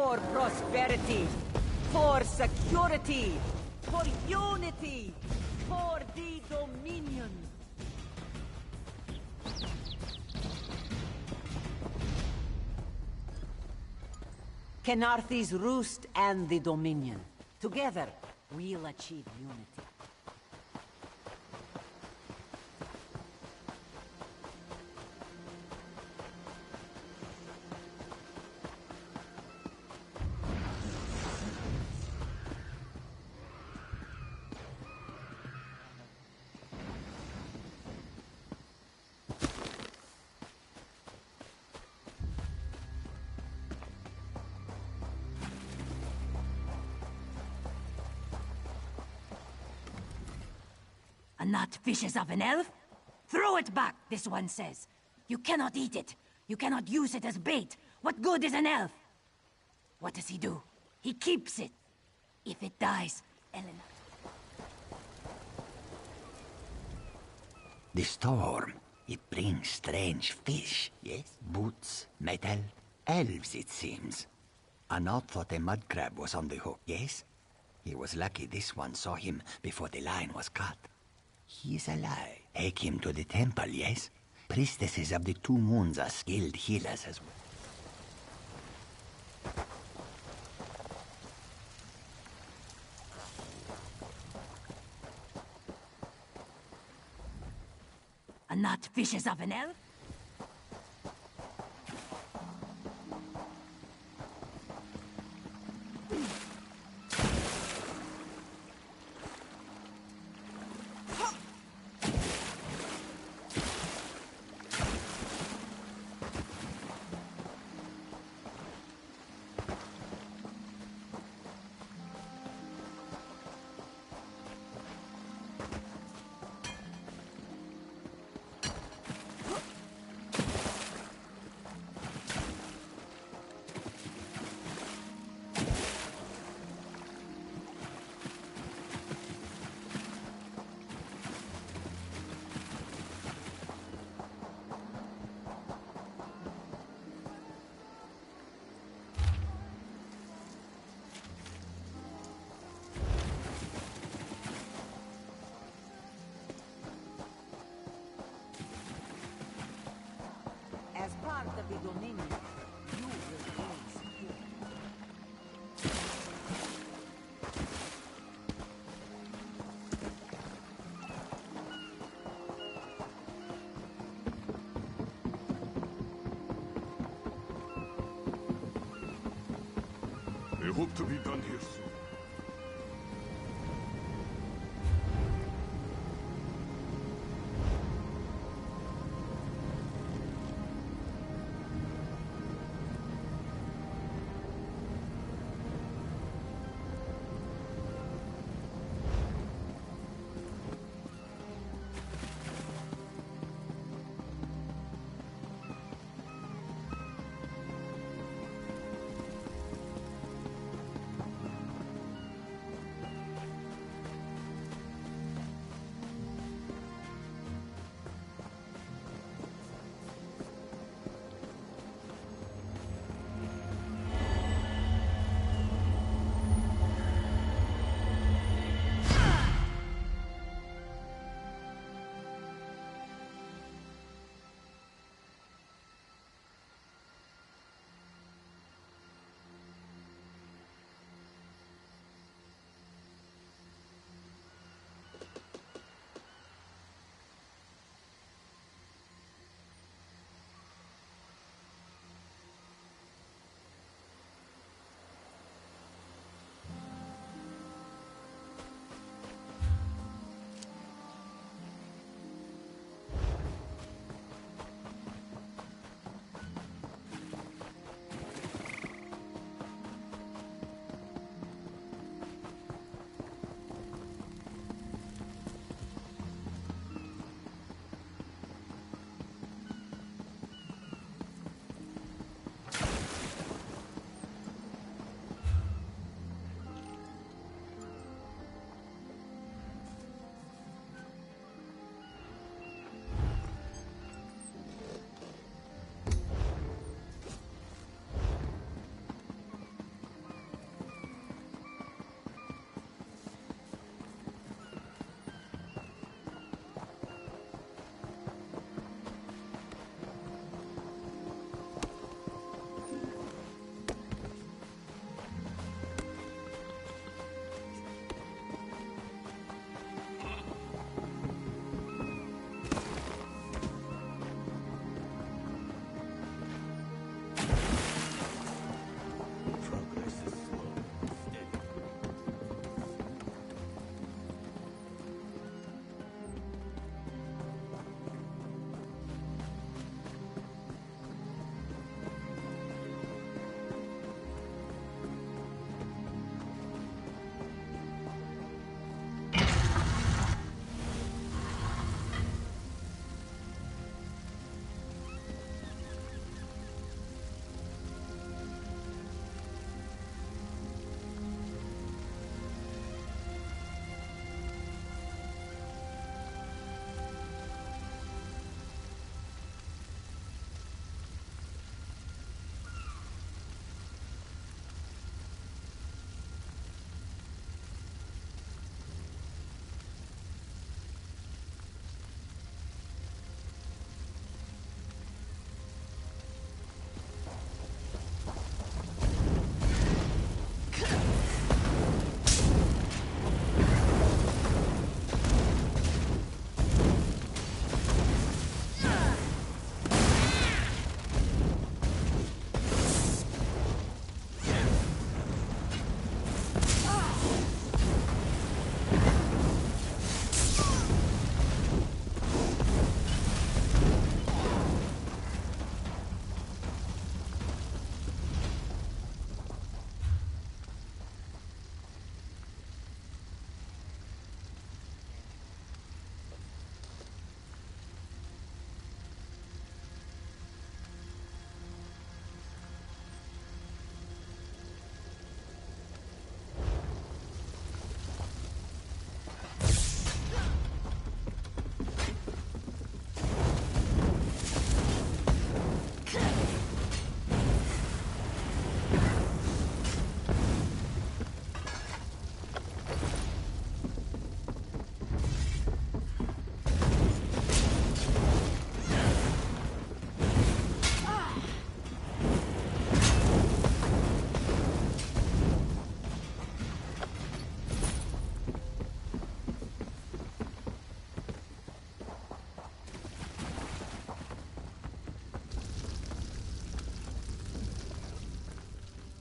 For prosperity, for security, for unity, for the Dominion. Kenarthi's Roost and the Dominion. Together, we'll achieve unity. A nut fishes of an elf? Throw it back, this one says. You cannot eat it. You cannot use it as bait. What good is an elf? What does he do? He keeps it. If it dies, Eleanor... The storm, it brings strange fish, yes? Boots, metal, elves it seems. Anat thought a mud crab was on the hook, yes? He was lucky this one saw him before the line was cut. He's alive. Take him to the temple, yes? Priestesses of the Two Moons are skilled healers as well. A nut fishes of an elf? As part of the Dominion, you will be secure. I hope to be done here soon.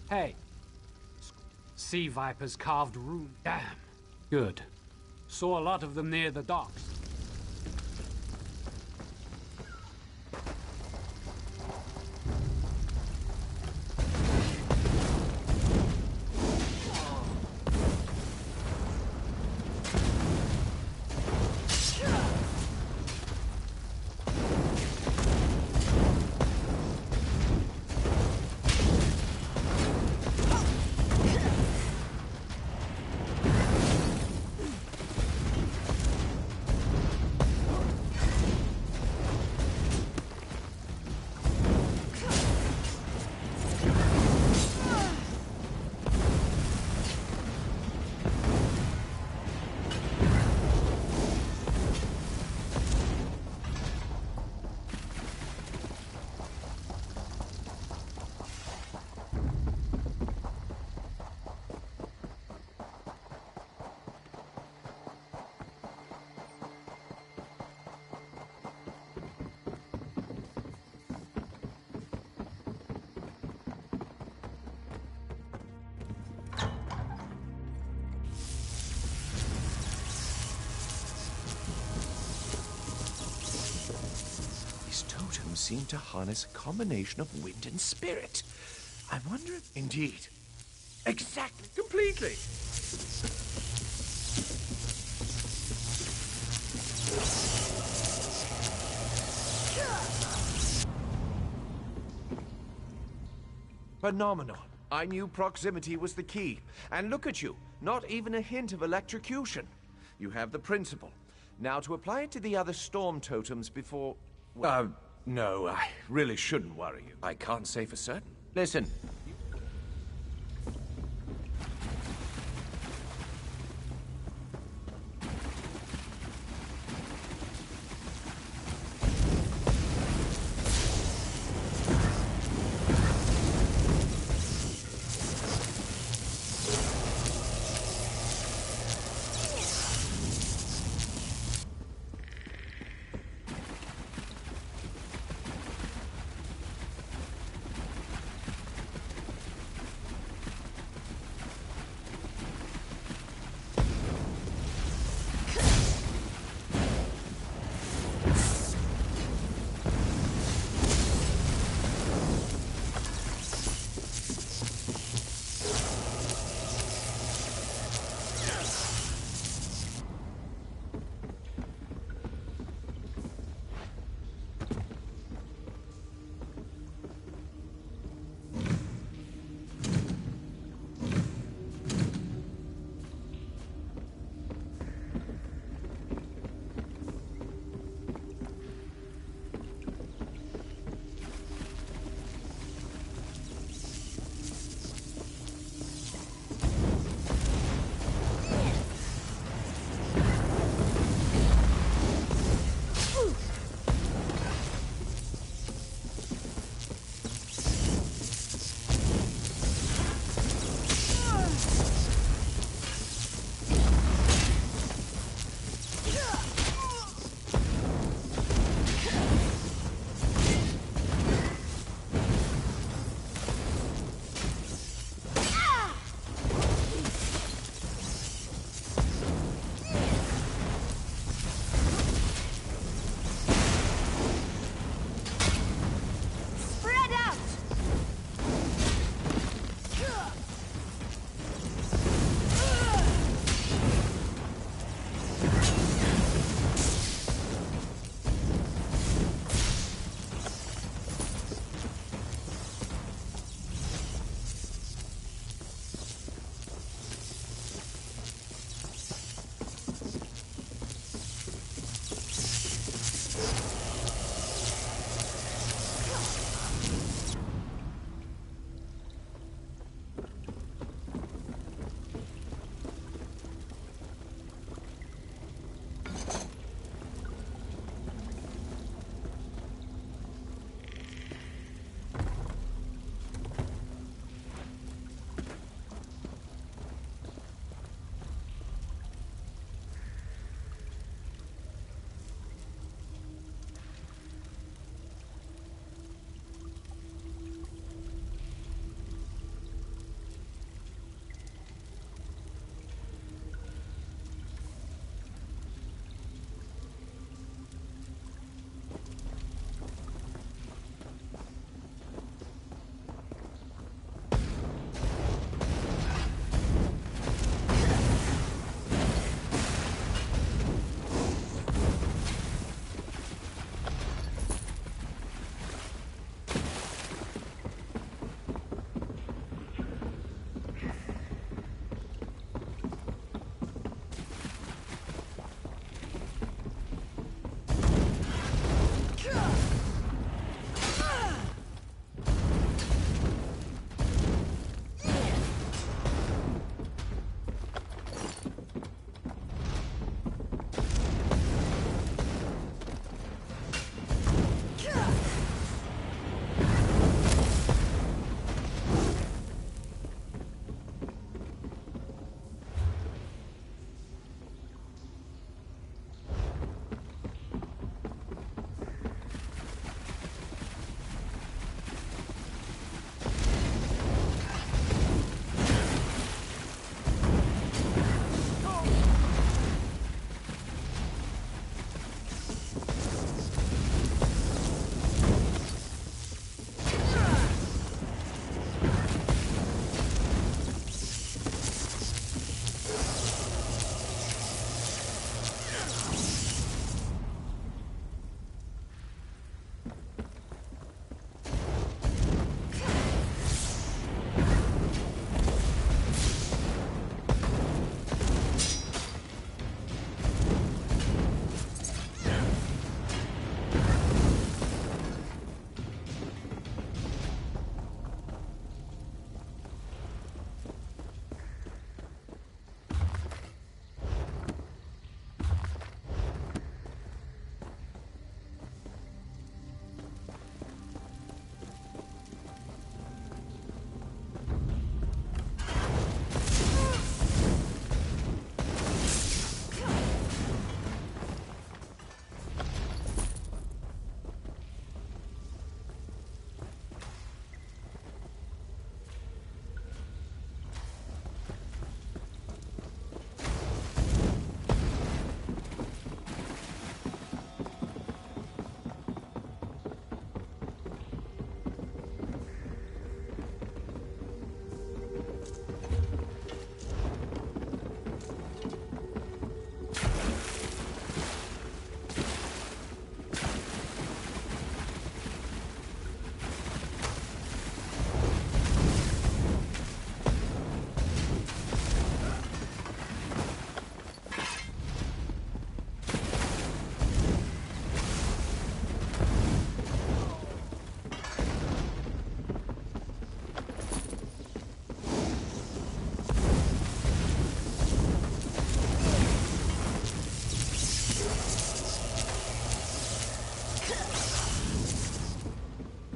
Hey. Sea vipers carved rune. Damn. Good. Saw a lot of them near the docks. Totems seem to harness a combination of wind and spirit. I wonder if... Indeed. Exactly. Completely. Phenomenal. I knew proximity was the key. And look at you. Not even a hint of electrocution. You have the principle. Now to apply it to the other storm totems before... No, I really shouldn't worry you. I can't say for certain. Listen.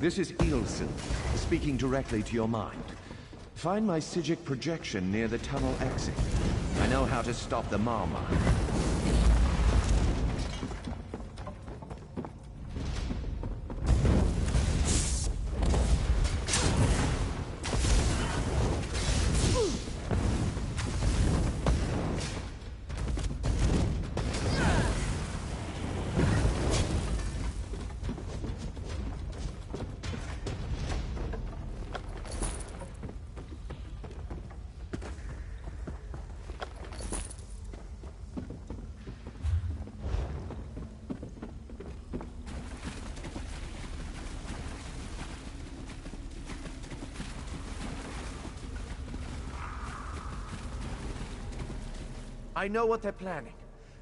This is Ilsen, speaking directly to your mind. Find my Psijic projection near the tunnel exit. I know how to stop the Marma. I know what they're planning.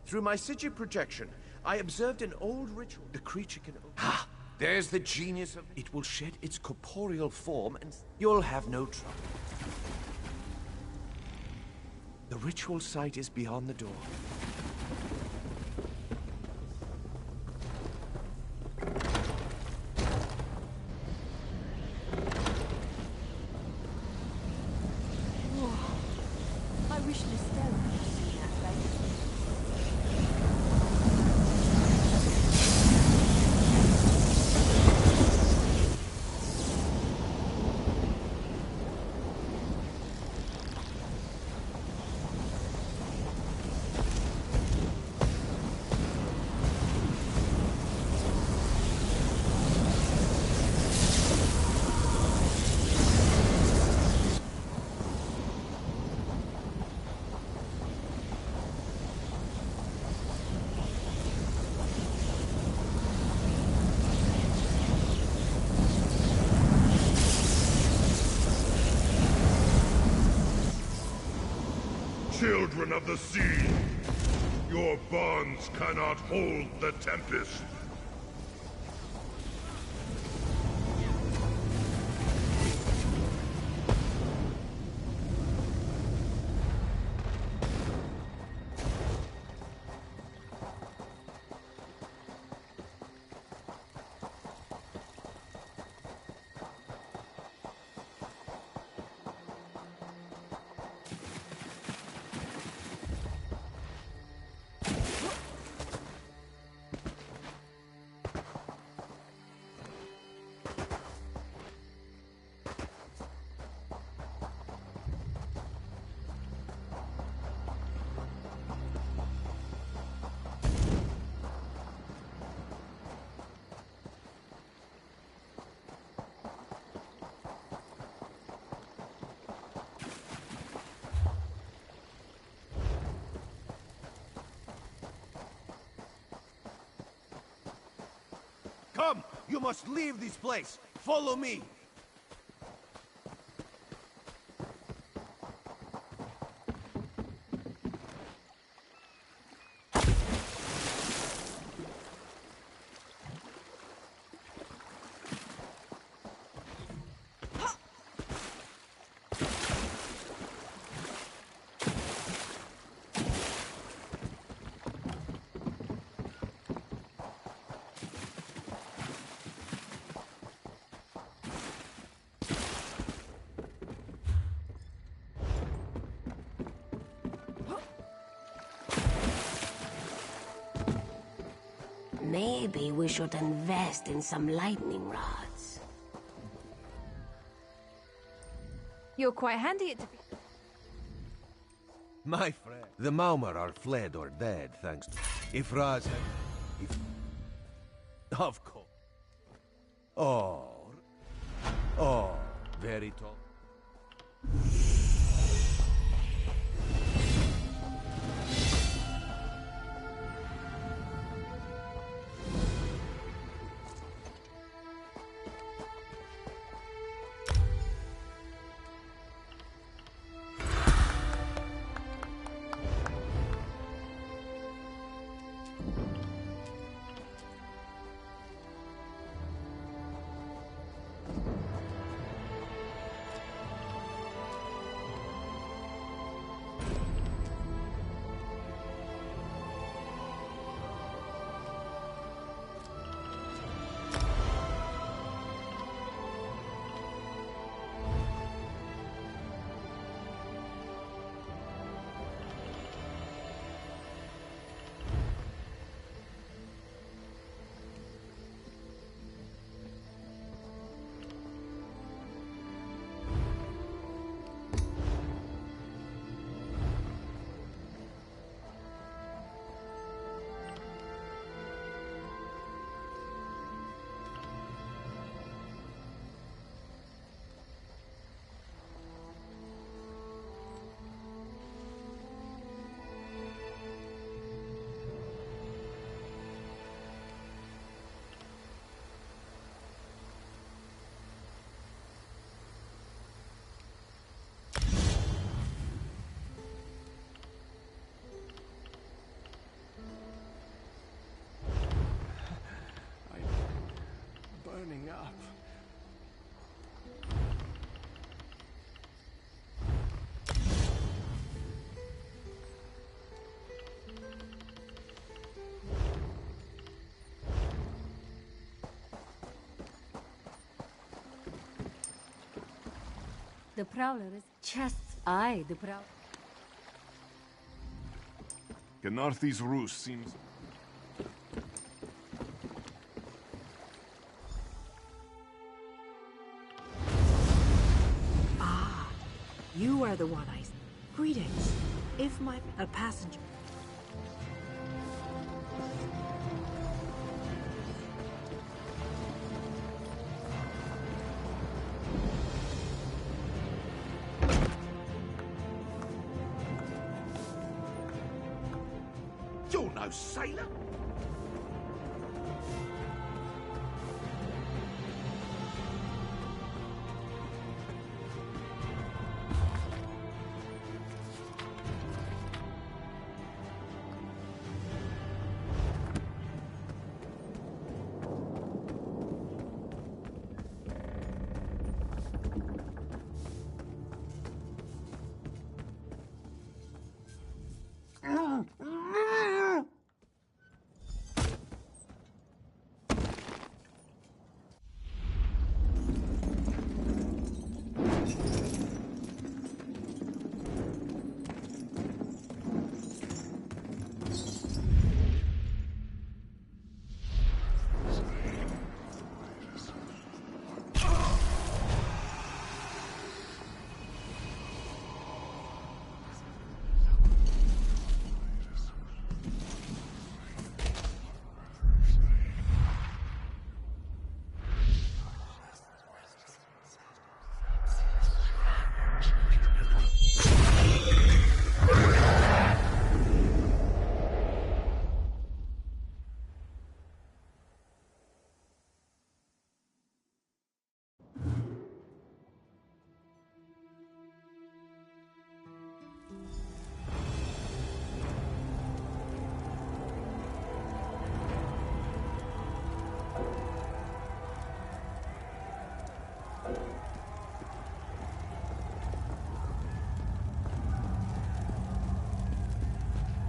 Through my Psijic projection, I observed an old ritual. The creature can... Ah! There's the genius of... It will shed its corporeal form and you'll have no trouble. The ritual site is beyond the door. I wish Listel could see that face. Children of the sea, your bonds cannot hold the Tempest. Come! You must leave this place! Follow me! Maybe we should invest in some lightning rods. You're quite handy at My friend. The Maumar are fled or dead, thanks to... Ifraz... Of course. Oh, very tall. The Prowler is just I, the Prowler. Ganarthi's ruse seems... You are the one I... Greetings. If a passenger... You're no sailor!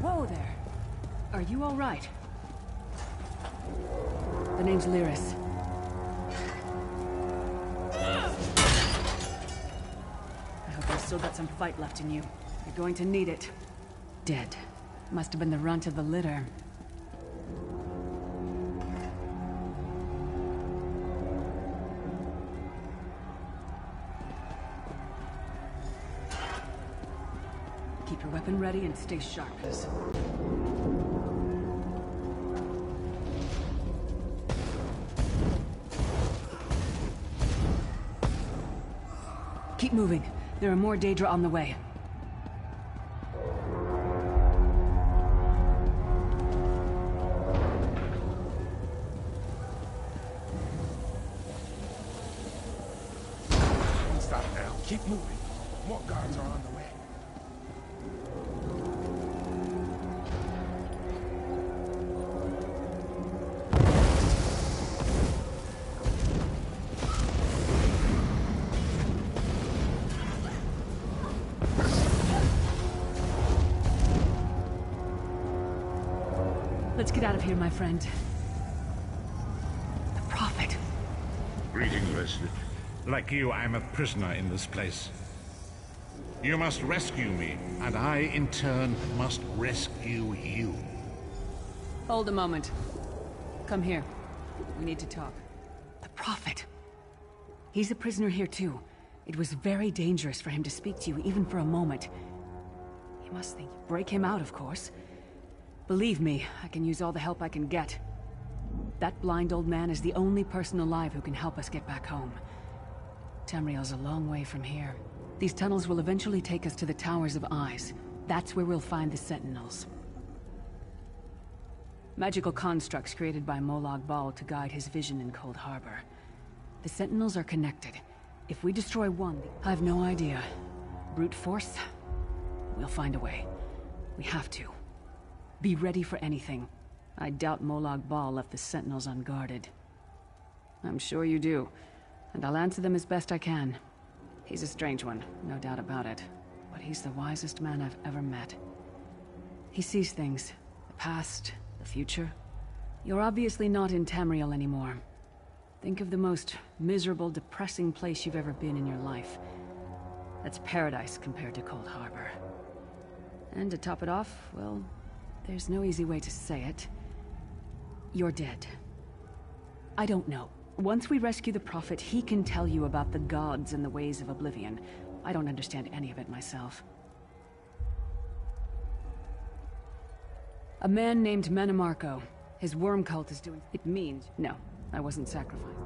Whoa there. Are you all right? The name's Lyris. I hope you've still got some fight left in you. You're going to need it. Dead. Must have been the runt of the litter. Keep your weapon ready and stay sharp. Keep moving. There are more Daedra on the way. Don't stop now. Keep moving. More guards are on the way. Let's get out of here, my friend. The Prophet. Greetings. Like you, I'm a prisoner in this place. You must rescue me, and I, in turn, must rescue you. Hold a moment. Come here. We need to talk. The Prophet. He's a prisoner here, too. It was very dangerous for him to speak to you, even for a moment. You must think you break him out, of course. Believe me, I can use all the help I can get. That blind old man is the only person alive who can help us get back home. Tamriel's a long way from here. These tunnels will eventually take us to the Towers of Eyes. That's where we'll find the Sentinels. Magical constructs created by Molag Bal to guide his vision in Cold Harbor. The Sentinels are connected. If we destroy one, I have no idea. Brute force? We'll find a way. We have to. Be ready for anything. I doubt Molag Bal left the Sentinels unguarded. I'm sure you do, and I'll answer them as best I can. He's a strange one, no doubt about it, but he's the wisest man I've ever met. He sees things, the past, the future. You're obviously not in Tamriel anymore. Think of the most miserable, depressing place you've ever been in your life. That's paradise compared to Cold Harbor. And to top it off, well, there's no easy way to say it. You're dead. I don't know. Once we rescue the Prophet, he can tell you about the gods and the ways of Oblivion. I don't understand any of it myself. A man named Manamarco. His worm cult is doing... It means... No, I wasn't sacrificed.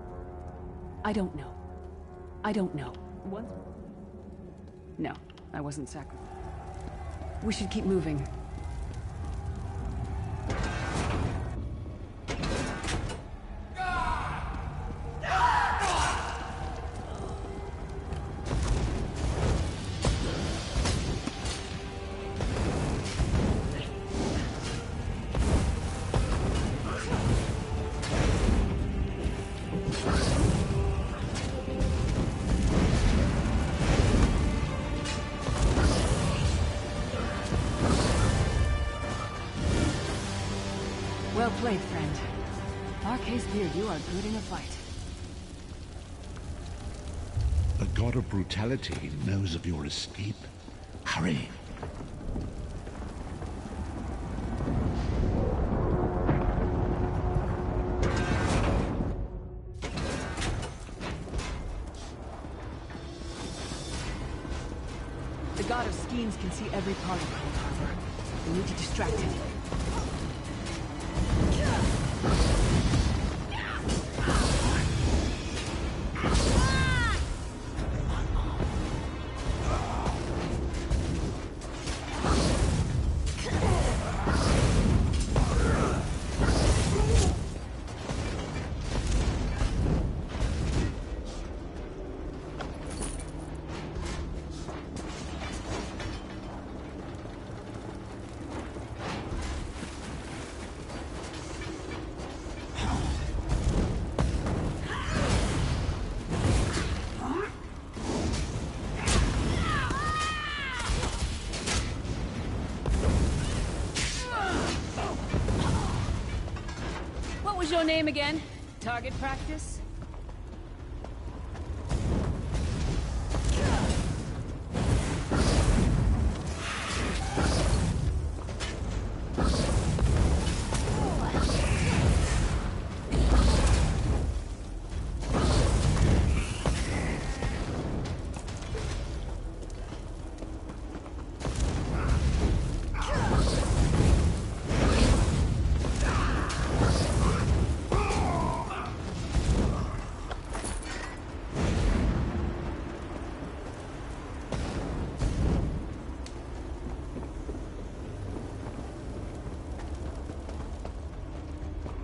I don't know. I don't know. What? No, I wasn't sacrificed. We should keep moving. Well played, friend. Marquez Beard, you are good in a fight. The god of brutality knows of your escape. Hurry! The god of schemes can see every part of Cold Harbor. We need to distract it. What was your name again? Target practice?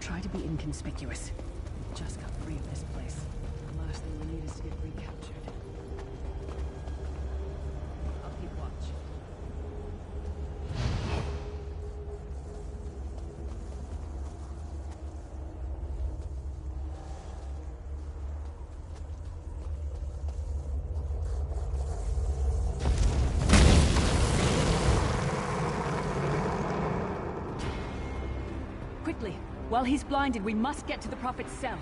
Try to be inconspicuous. We just got free of this place. The last thing we need is to get recaptured. I'll keep watch. Quickly! While he's blinded, we must get to the Prophet's cell.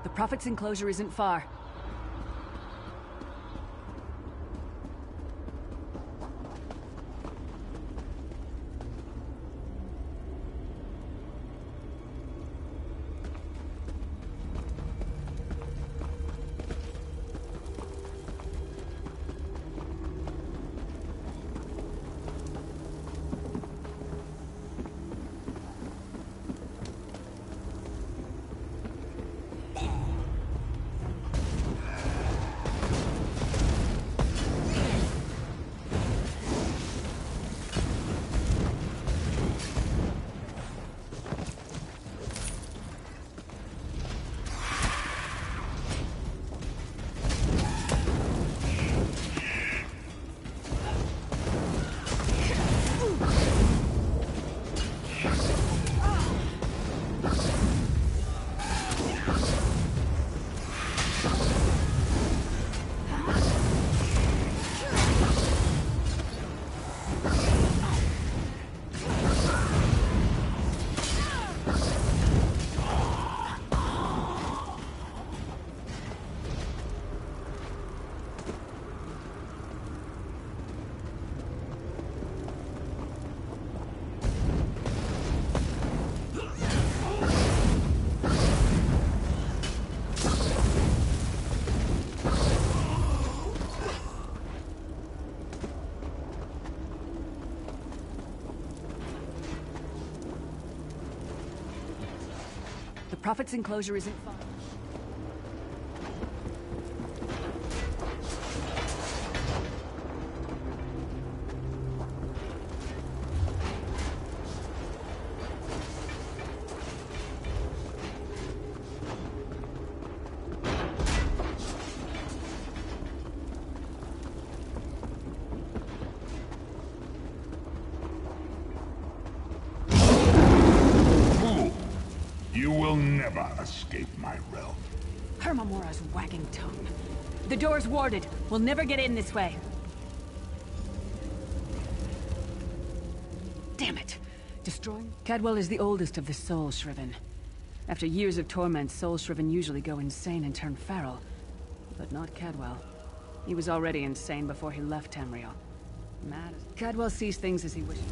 The Prophet's enclosure isn't far. Prophet's enclosure isn't far. You will never escape my realm. Hermamora's wagging tongue. The door's warded. We'll never get in this way. Damn it! Destroying... Cadwell is the oldest of the Soul Shriven. After years of torment, Soul Shriven usually go insane and turn feral. But not Cadwell. He was already insane before he left Tamriel. Mad as... Cadwell sees things as he wishes.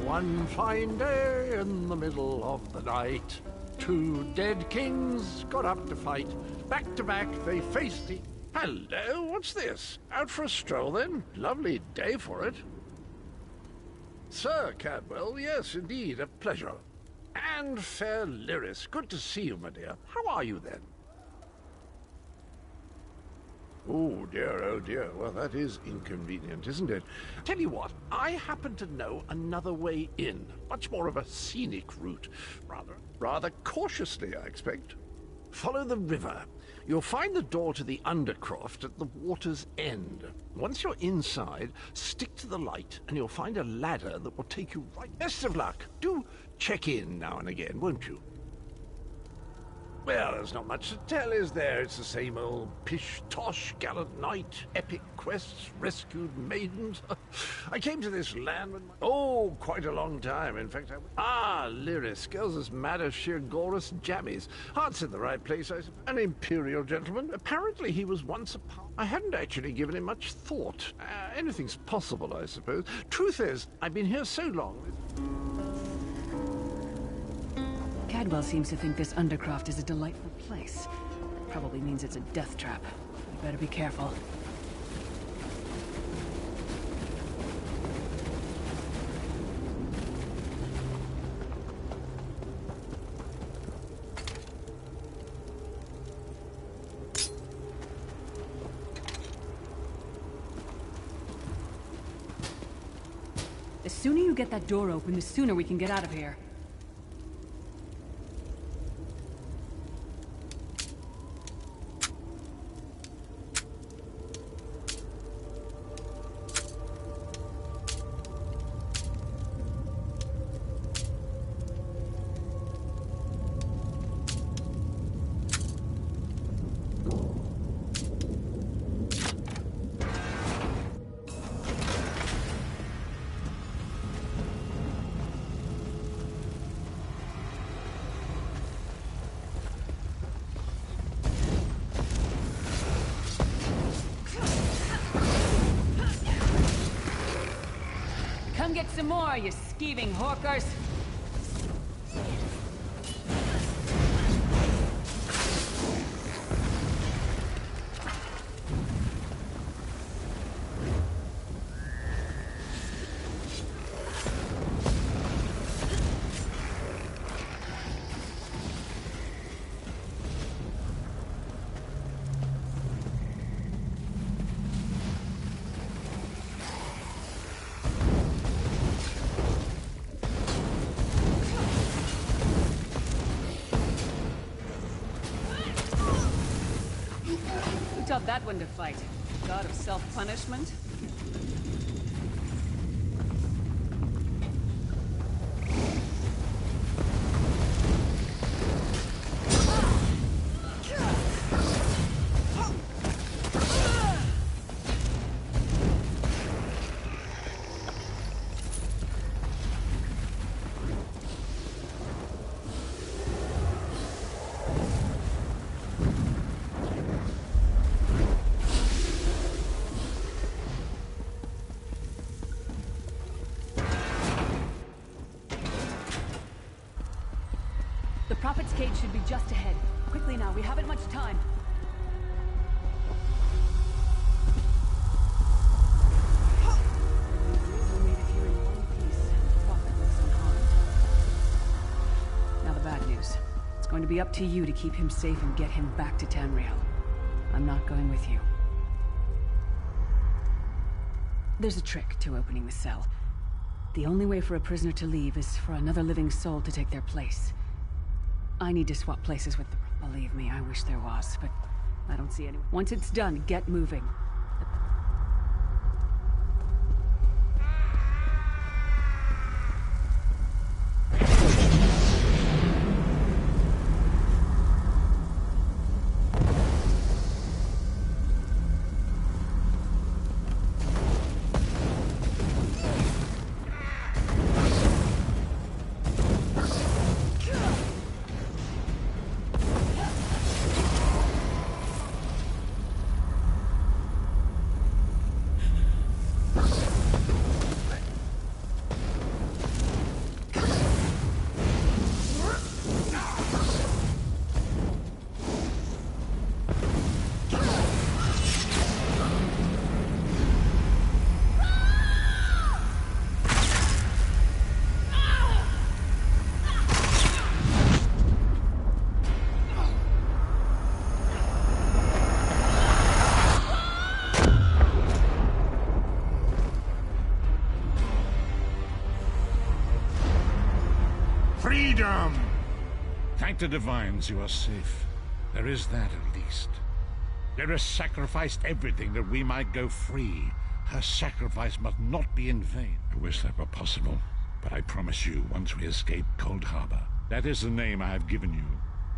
One fine day in the middle of the night, two dead kings got up to fight. Back to back, they faced the... Hello, what's this? Out for a stroll, then? Lovely day for it. Sir Cadwell, yes, indeed, a pleasure. And fair Lyris, good to see you, my dear. How are you, then? Oh dear, well that is inconvenient, isn't it? Tell you what, I happen to know another way in. Much more of a scenic route. Rather cautiously, I expect. Follow the river. You'll find the door to the Undercroft at the water's end. Once you're inside, stick to the light and you'll find a ladder that will take you right... Best of luck. Do check in now and again, won't you? Well, there's not much to tell, is there? It's the same old pish-tosh, gallant knight, epic quests, rescued maidens. I came to this land when oh, quite a long time. In fact, Lyris, girls as mad as sheer Gorus jammies. Heart's in the right place, I suppose. An imperial gentleman. Apparently he was once a power. I hadn't actually given him much thought. Anything's possible, I suppose. Truth is, I've been here so long... Cadwell seems to think this Undercroft is a delightful place. Probably means it's a death trap. I better be careful. The sooner you get that door open, the sooner we can get out of here. Come get some more, you skeeving hawkers! Taught that one to fight. God of self-punishment? The Prophet's cage should be just ahead. Quickly now, we haven't much time. We made it It's going to be up to you to keep him safe and get him back to Tamriel. I'm not going with you. There's a trick to opening the cell. The only way for a prisoner to leave is for another living soul to take their place. I need to swap places with them. Believe me, I wish there was, but I don't see any. Once it's done, get moving. Freedom! Thank the Divines you are safe. There is that at least. Lyra sacrificed everything that we might go free. Her sacrifice must not be in vain. I wish that were possible, but I promise you, once we escape Cold Harbor, that is the name I have given you.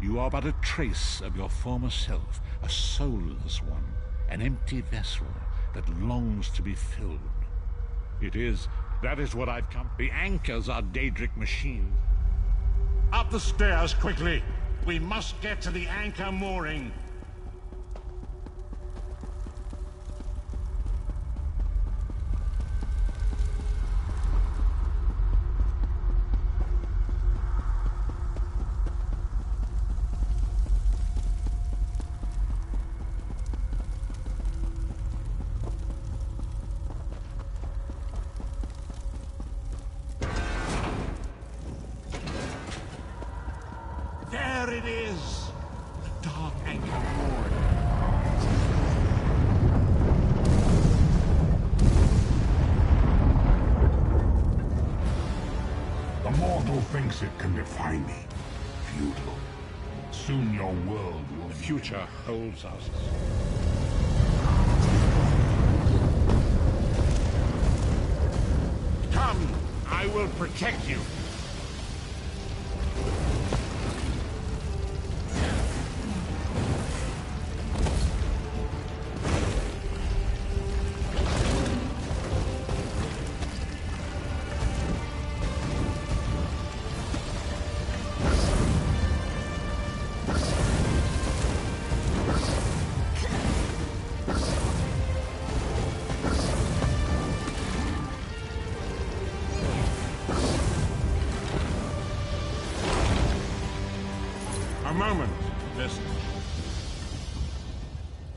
You are but a trace of your former self, a soulless one, an empty vessel that longs to be filled. That is what I've come. The anchors are Daedric machines. Up the stairs, quickly! We must get to the anchor mooring. There it is! The dark anchor moored. The mortal thinks it can defy me. Futile. Soon your world will... The future holds us. Come! I will protect you! A moment, listen.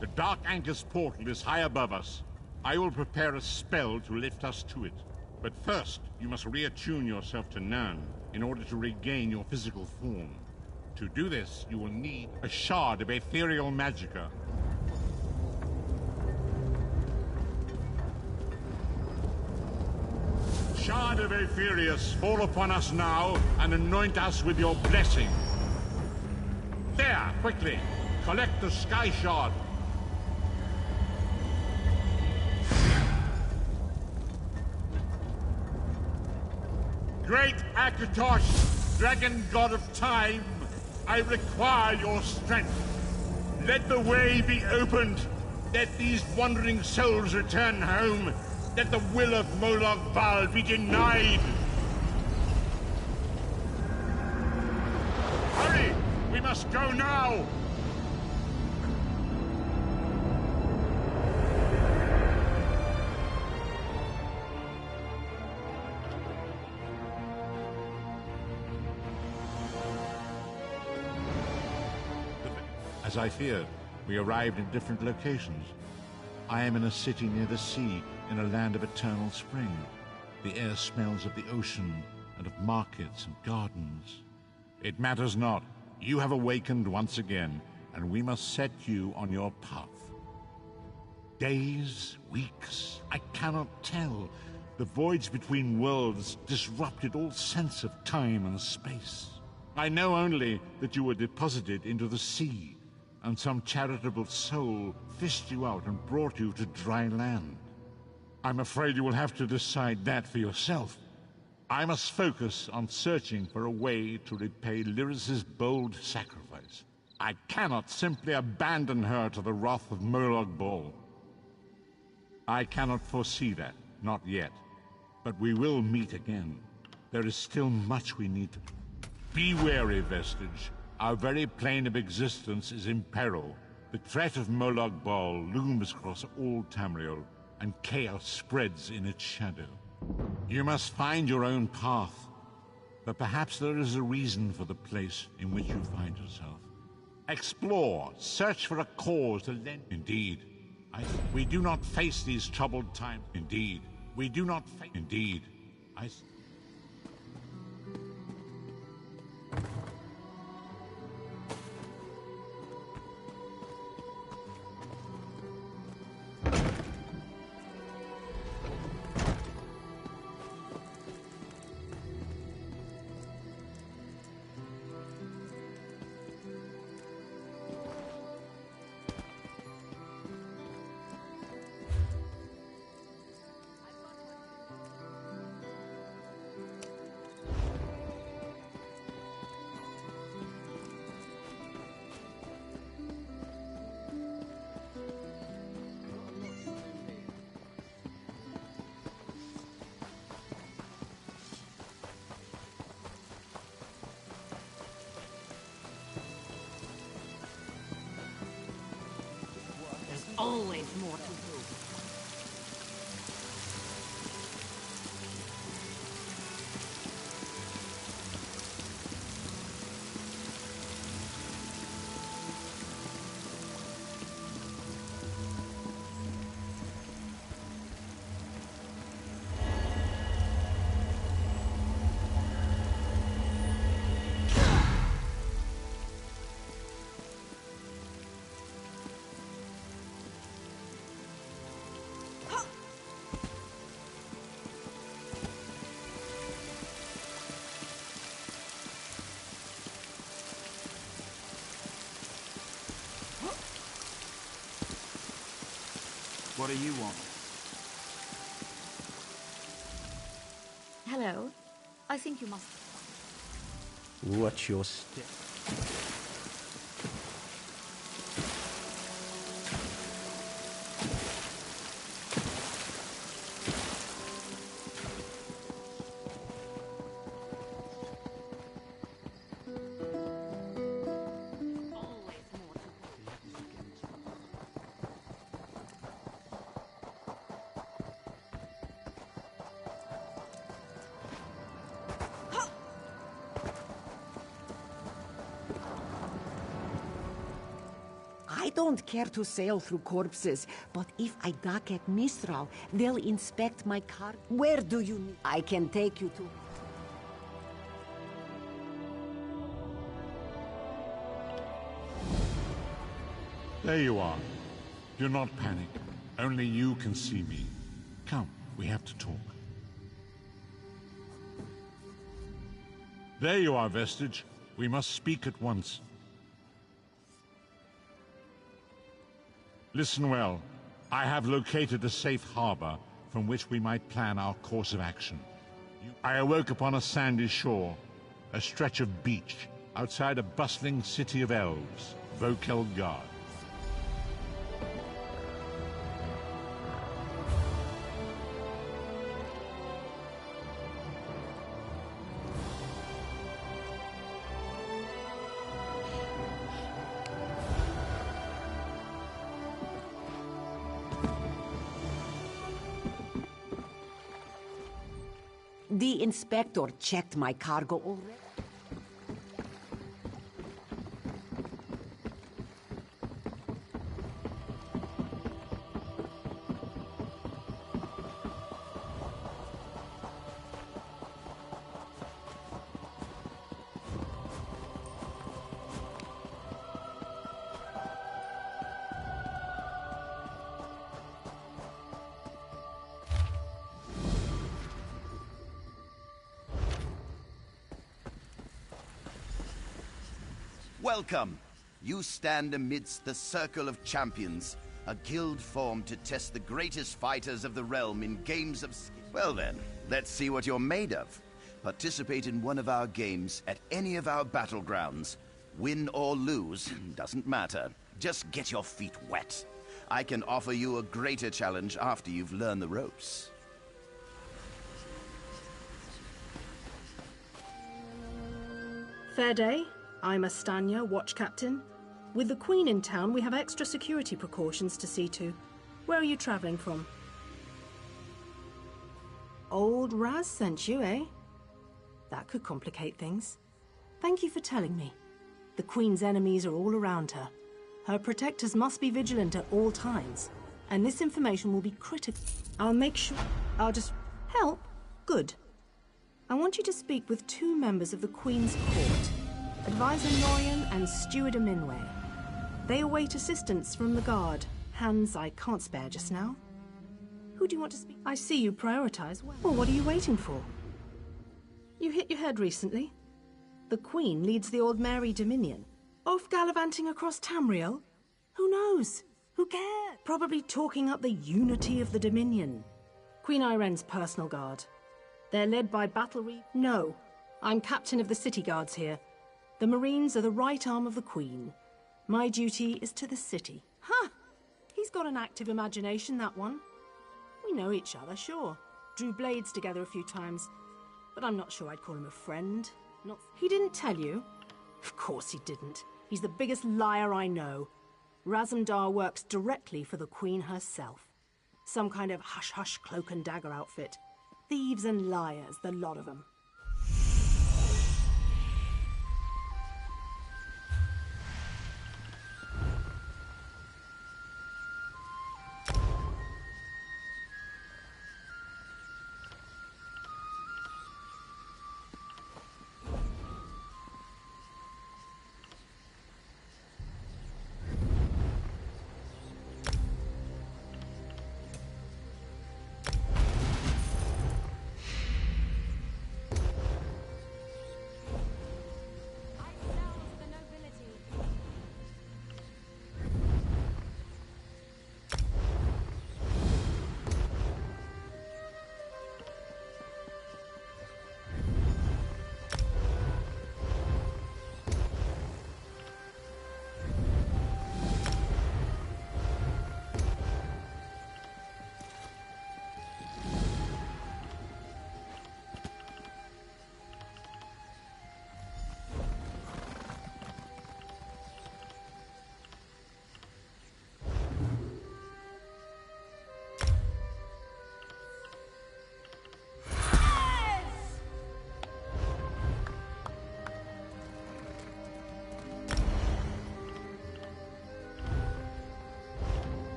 The Dark Anchor's portal is high above us. I will prepare a spell to lift us to it. But first, you must reattune yourself to Nirn in order to regain your physical form. To do this, you will need a shard of ethereal magicka. Shard of Aetherius, fall upon us now and anoint us with your blessing. There, quickly! Collect the Sky Shard! Great Akatosh, Dragon God of Time, I require your strength. Let the way be opened. Let these wandering souls return home. Let the will of Molag Bal be denied. Hurry! We must go now! As I feared, we arrived in different locations. I am in a city near the sea, in a land of eternal spring. The air smells of the ocean, and of markets and gardens. It matters not. You have awakened once again, and we must set you on your path. Days, weeks, I cannot tell. The voids between worlds disrupted all sense of time and space. I know only that you were deposited into the sea, and some charitable soul fished you out and brought you to dry land. I'm afraid you will have to decide that for yourself. I must focus on searching for a way to repay Lyris's bold sacrifice. I cannot simply abandon her to the wrath of Molag Bal. I cannot foresee that, not yet. But we will meet again. There is still much we need to do. Be wary, Vestige. Our very plane of existence is in peril. The threat of Molag Bal looms across all Tamriel, and chaos spreads in its shadow. You must find your own path, but perhaps there is a reason for the place in which you find yourself. Explore, search for a cause to lend. Indeed, we do not face these troubled times. Indeed, we do not face. Indeed, Always more to do. What do you want? Hello. I think you must... Watch your step. I don't care to sail through corpses, but if I dock at Mistral, they'll inspect my car. Where do you need? I can take you to... There you are. Do not panic. Only you can see me. Come, we have to talk. There you are, Vestige. We must speak at once. Listen well. I have located a safe harbor from which we might plan our course of action. I awoke upon a sandy shore, a stretch of beach, outside a bustling city of elves, Vokelgard. The inspector checked my cargo already. Welcome. You stand amidst the Circle of Champions, a guild formed to test the greatest fighters of the realm in games of skill. Well then, let's see what you're made of. Participate in one of our games at any of our battlegrounds. Win or lose, doesn't matter. Just get your feet wet. I can offer you a greater challenge after you've learned the ropes. Fair day. I'm Astanya, watch captain. With the Queen in town, we have extra security precautions to see to. Where are you traveling from? Old Raz sent you, eh? That could complicate things. Thank you for telling me. The Queen's enemies are all around her. Her protectors must be vigilant at all times. And this information will be critical. I'll make sure... I'll just... Help? Good. I want you to speak with 2 members of the Queen's court. Advisor Norian and Steward Aminwe. They await assistance from the guard. Hands I can't spare just now. Who do you want to speak? I see you prioritize well. Well, what are you waiting for? You hit your head recently? The Queen leads the Old Mary Dominion. Off gallivanting across Tamriel? Who knows? Who cares? Probably talking up the unity of the Dominion. Queen Irene's personal guard. They're led by Battle Reeve. No, I'm captain of the city guards here. The Marines are the right arm of the Queen. My duty is to the city. Ha! He's got an active imagination, that one. We know each other, sure. Drew blades together a few times. But I'm not sure I'd call him a friend. Not... He didn't tell you? Of course he didn't. He's the biggest liar I know. Razumdar works directly for the Queen herself. Some kind of hush-hush cloak and dagger outfit. Thieves and liars, the lot of them.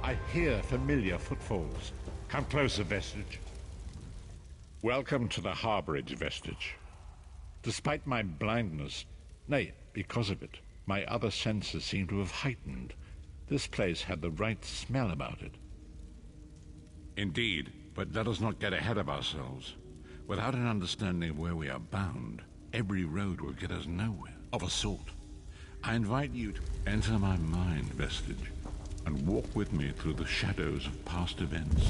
I hear familiar footfalls. Come closer, Vestige. Welcome to the Harborage, Vestige. Despite my blindness, nay, because of it, my other senses seem to have heightened. This place had the right smell about it. Indeed, but let us not get ahead of ourselves. Without an understanding of where we are bound, every road will get us nowhere, of a sort. I invite you to enter my mind, Vestige, and walk with me through the shadows of past events.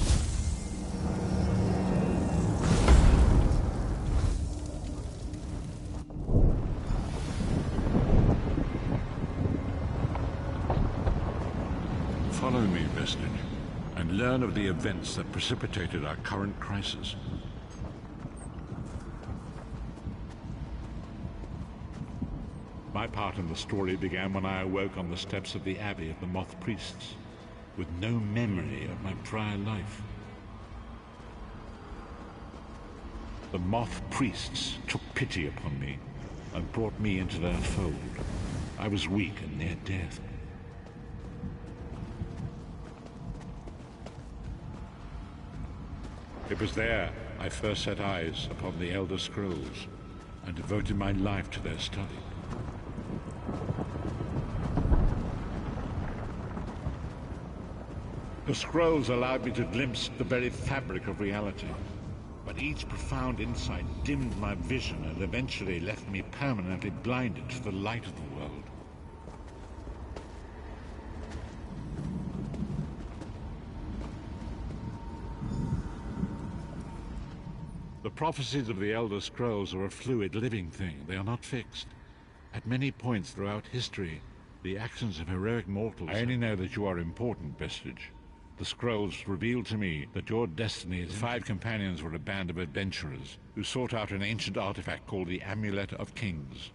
Follow me, Vestige, and learn of the events that precipitated our current crisis. My part in the story began when I awoke on the steps of the Abbey of the Moth Priests, with no memory of my prior life. The Moth Priests took pity upon me and brought me into their fold. I was weak and near death. It was there I first set eyes upon the Elder Scrolls and devoted my life to their study. The scrolls allowed me to glimpse the very fabric of reality, but each profound insight dimmed my vision and eventually left me permanently blinded to the light of the world. The prophecies of the Elder Scrolls are a fluid, living thing. They are not fixed. At many points throughout history, the actions of heroic mortals... I only know that you are important, Vestige. The scrolls revealed to me that your destiny is... The five companions were a band of adventurers who sought out an ancient artifact called the Amulet of Kings.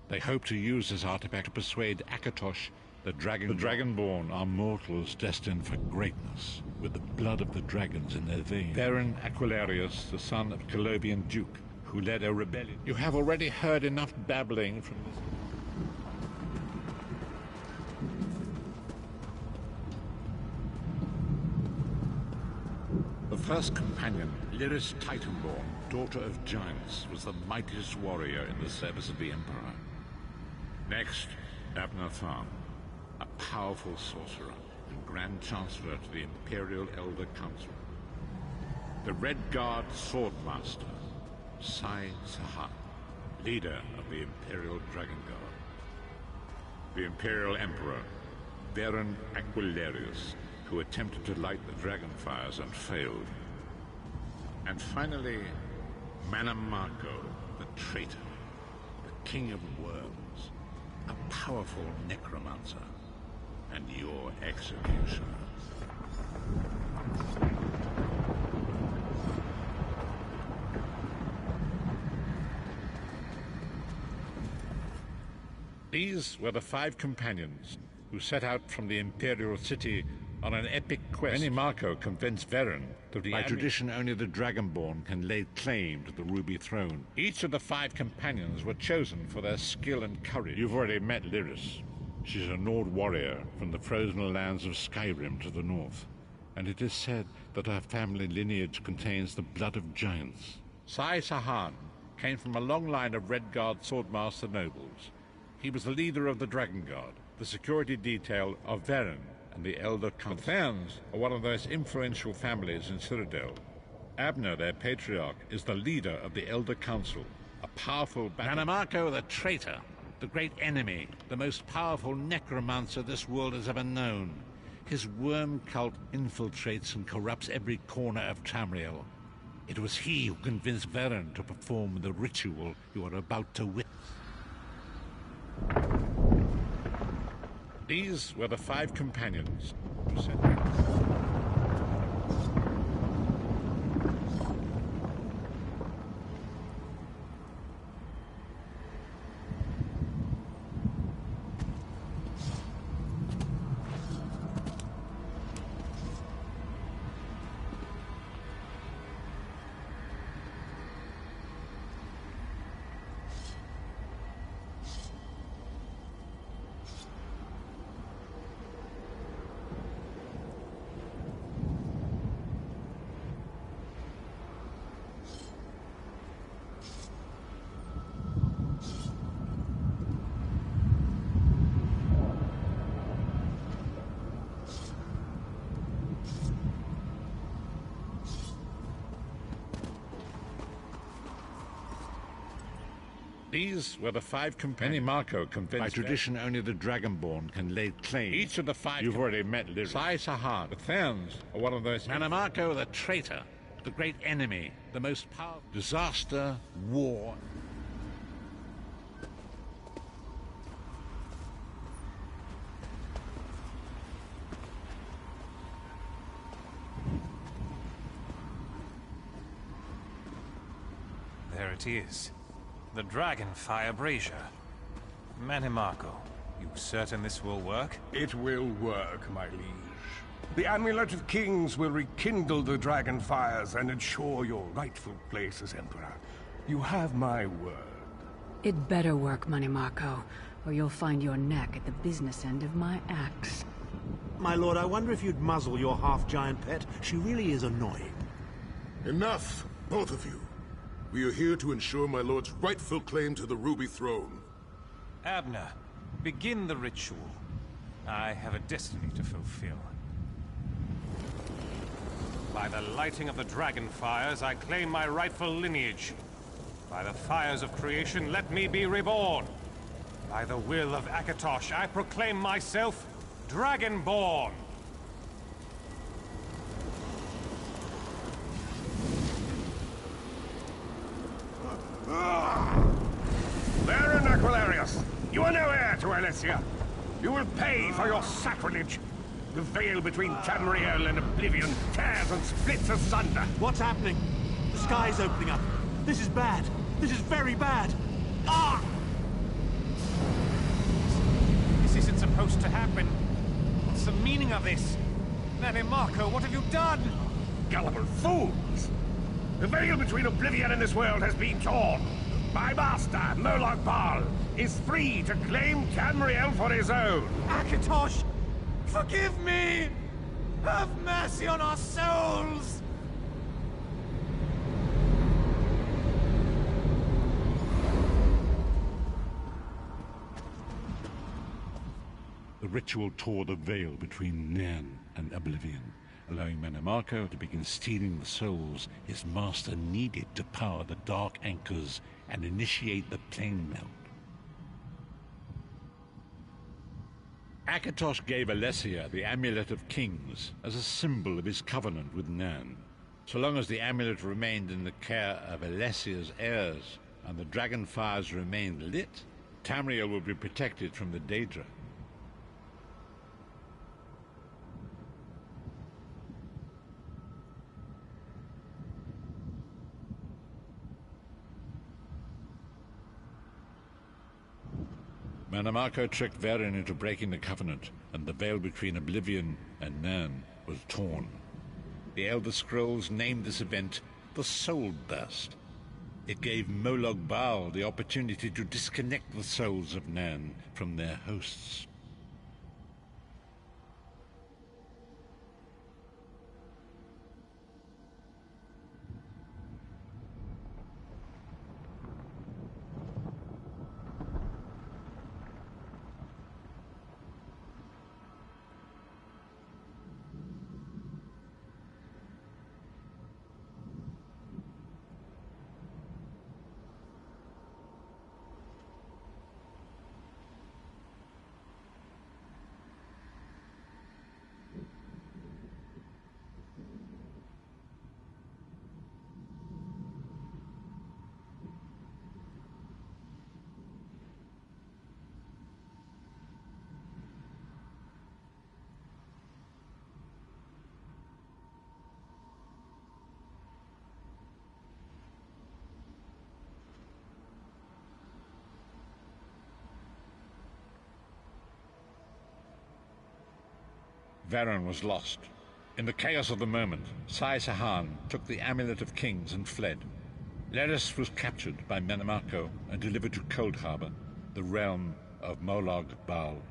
They hoped to use this artifact to persuade Akatosh, the Dragonborn are mortals destined for greatness, with the blood of the dragons in their veins. Baron Aquilarius, the son of Colobian Duke, who led a rebellion. You have already heard enough babbling from this... The first companion, Lyris Titanborn, daughter of giants, was the mightiest warrior in the service of the Emperor. Next, Abner Tharn, a powerful sorcerer and Grand Chancellor to the Imperial Elder Council. The Red Guard Swordmaster, Sai Sahan, leader of the Imperial Dragon Guard. The Imperial Emperor, Baron Aquilarius, who attempted to light the dragon fires and failed. And finally, Manamako, the traitor, the King of Worms, a powerful necromancer, and your executioner. These were the five companions who set out from the Imperial City on an epic quest. Manamako convinced Veren that by tradition only the Dragonborn can lay claim to the Ruby Throne. Each of the five companions were chosen for their skill and courage. You've already met Lyris. She's a Nord warrior from the frozen lands of Skyrim to the north, and it is said that her family lineage contains the blood of giants. Sai Sahan came from a long line of Red Guard swordmaster nobles. He was the leader of the Dragon Guard, the security detail of Veren and the Elder Council. The Tharns are one of the most influential families in Citadel. Abner, their patriarch, is the leader of the Elder Council, a powerful Manamako the traitor, the great enemy, the most powerful necromancer this world has ever known. His worm cult infiltrates and corrupts every corner of Tamriel. It was he who convinced Veren to perform the ritual you are about to witness. These were the five companions who set These were the 5 companions. Marco convinced. By tradition, only the Dragonborn can lay claim. Each of the 5. You've already met Lyric. Sai Sahan, the Therns, are one of those. Manamako, the traitor, the great enemy, the most powerful. Disaster, war. There it is. The Dragonfire Brazier. Mannimarco, you certain this will work? It will work, my liege. The Amulet of Kings will rekindle the dragon fires and ensure your rightful place as Emperor. You have my word. It better work, Mannimarco, or you'll find your neck at the business end of my axe. My lord, I wonder if you'd muzzle your half-giant pet. She really is annoying. Enough, both of you. We are here to ensure my lord's rightful claim to the Ruby Throne. Abner, begin the ritual. I have a destiny to fulfill. By the lighting of the dragon fires, I claim my rightful lineage. By the fires of creation, let me be reborn. By the will of Akatosh, I proclaim myself Dragonborn. Baron Aquilarius, you are no heir to Alessia. You will pay for your sacrilege. The veil between Tamriel and Oblivion tears and splits asunder. What's happening? The sky's opening up. This is bad. This is very bad. Ah! This isn't supposed to happen. What's the meaning of this? Mannimarco, what have you done? Gullible fools! The veil between Oblivion and this world has been torn. My master, Molag Bal, is free to claim Tamriel for his own. Akatosh, forgive me! Have mercy on our souls! The ritual tore the veil between Nan and Oblivion, allowing Mannimarco to begin stealing the souls his master needed to power the Dark Anchors and initiate the plane melt. Akatosh gave Alessia the Amulet of Kings as a symbol of his covenant with Nan. So long as the amulet remained in the care of Alessia's heirs and the dragon fires remained lit, Tamriel would be protected from the Daedra. Mannimarco tricked Varen into breaking the Covenant, and the veil between Oblivion and Nan was torn. The Elder Scrolls named this event the Soul Burst. It gave Molag Bal the opportunity to disconnect the souls of Nan from their hosts. Varen was lost. In the chaos of the moment, Sai Sahan took the Amulet of Kings and fled. Leris was captured by Mannimarco and delivered to Cold Harbor, the realm of Molag Bal.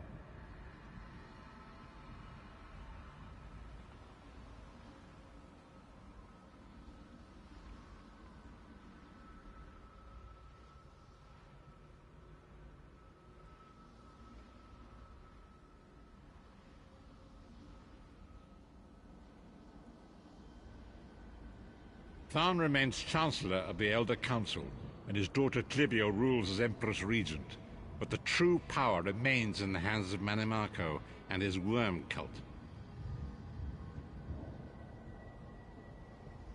Tharn remains Chancellor of the Elder Council, and his daughter Clivio rules as Empress Regent. But the true power remains in the hands of Mannimarco and his worm cult.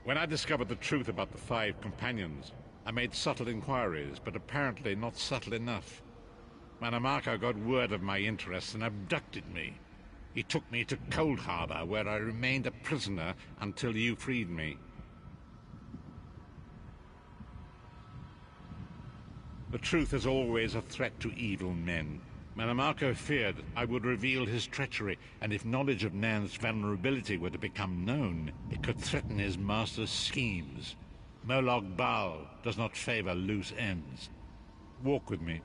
When I discovered the truth about the 5 companions, I made subtle inquiries, but apparently not subtle enough. Mannimarco got word of my interests and abducted me. He took me to Cold Harbor, where I remained a prisoner until you freed me. The truth is always a threat to evil men. Mannimarco feared I would reveal his treachery, and if knowledge of Nan's vulnerability were to become known, it could threaten his master's schemes. Molag Bal does not favor loose ends. Walk with me.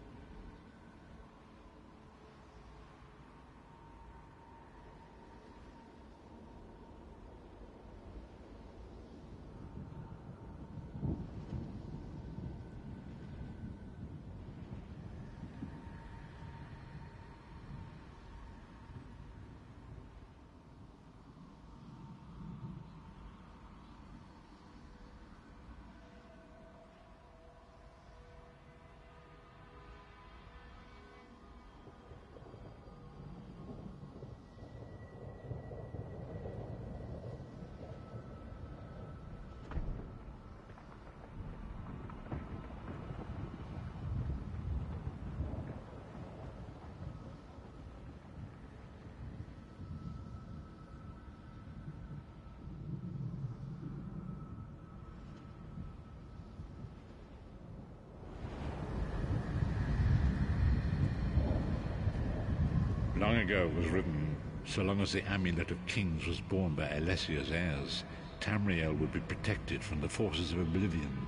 Long ago it was written, so long as the Amulet of Kings was borne by Alessia's heirs, Tamriel would be protected from the forces of Oblivion.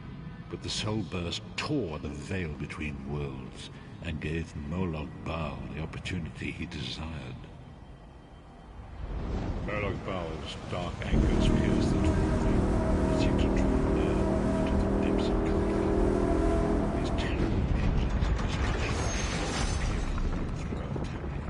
But the Soul Burst tore the veil between worlds and gave Molag Bal the opportunity he desired. Molag Bal's dark anchors pierced the Twin. It seemed to draw near into the depths of Cold. These terrible engines of destruction appeared throughout Tamriel.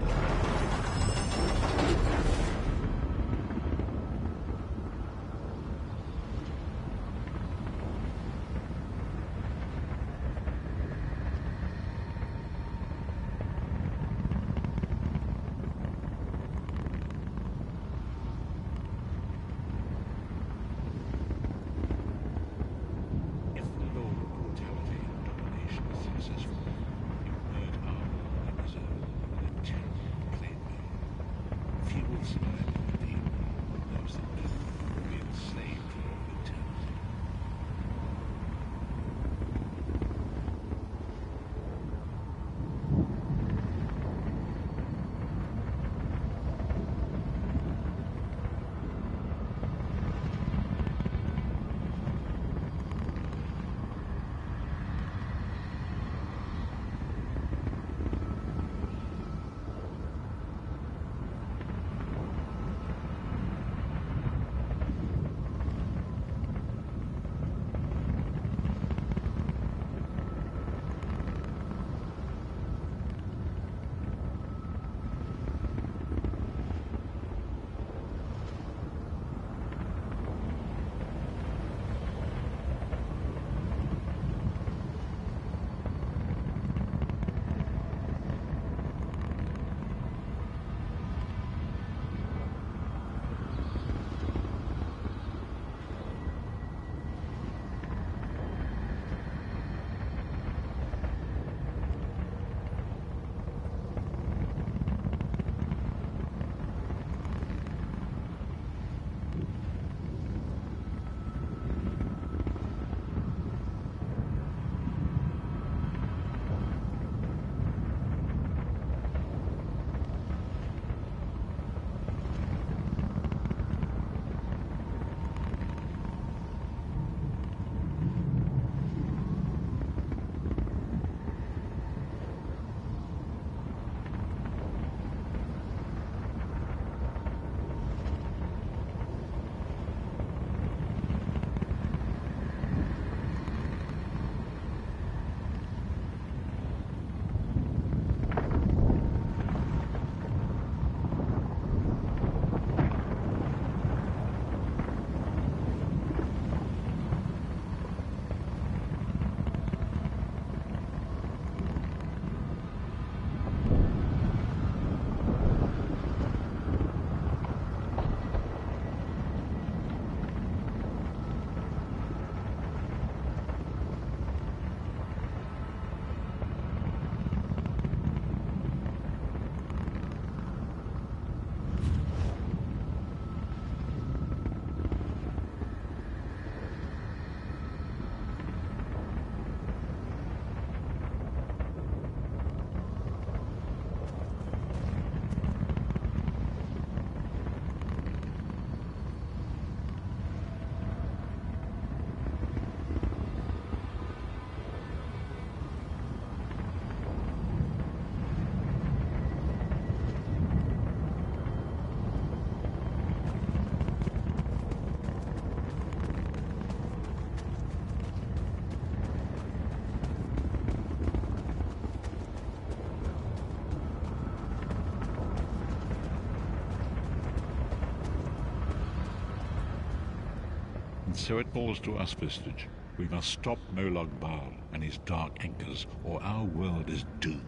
And so it falls to us, Vistage. We must stop Molag Bal and his dark anchors, or our world is doomed.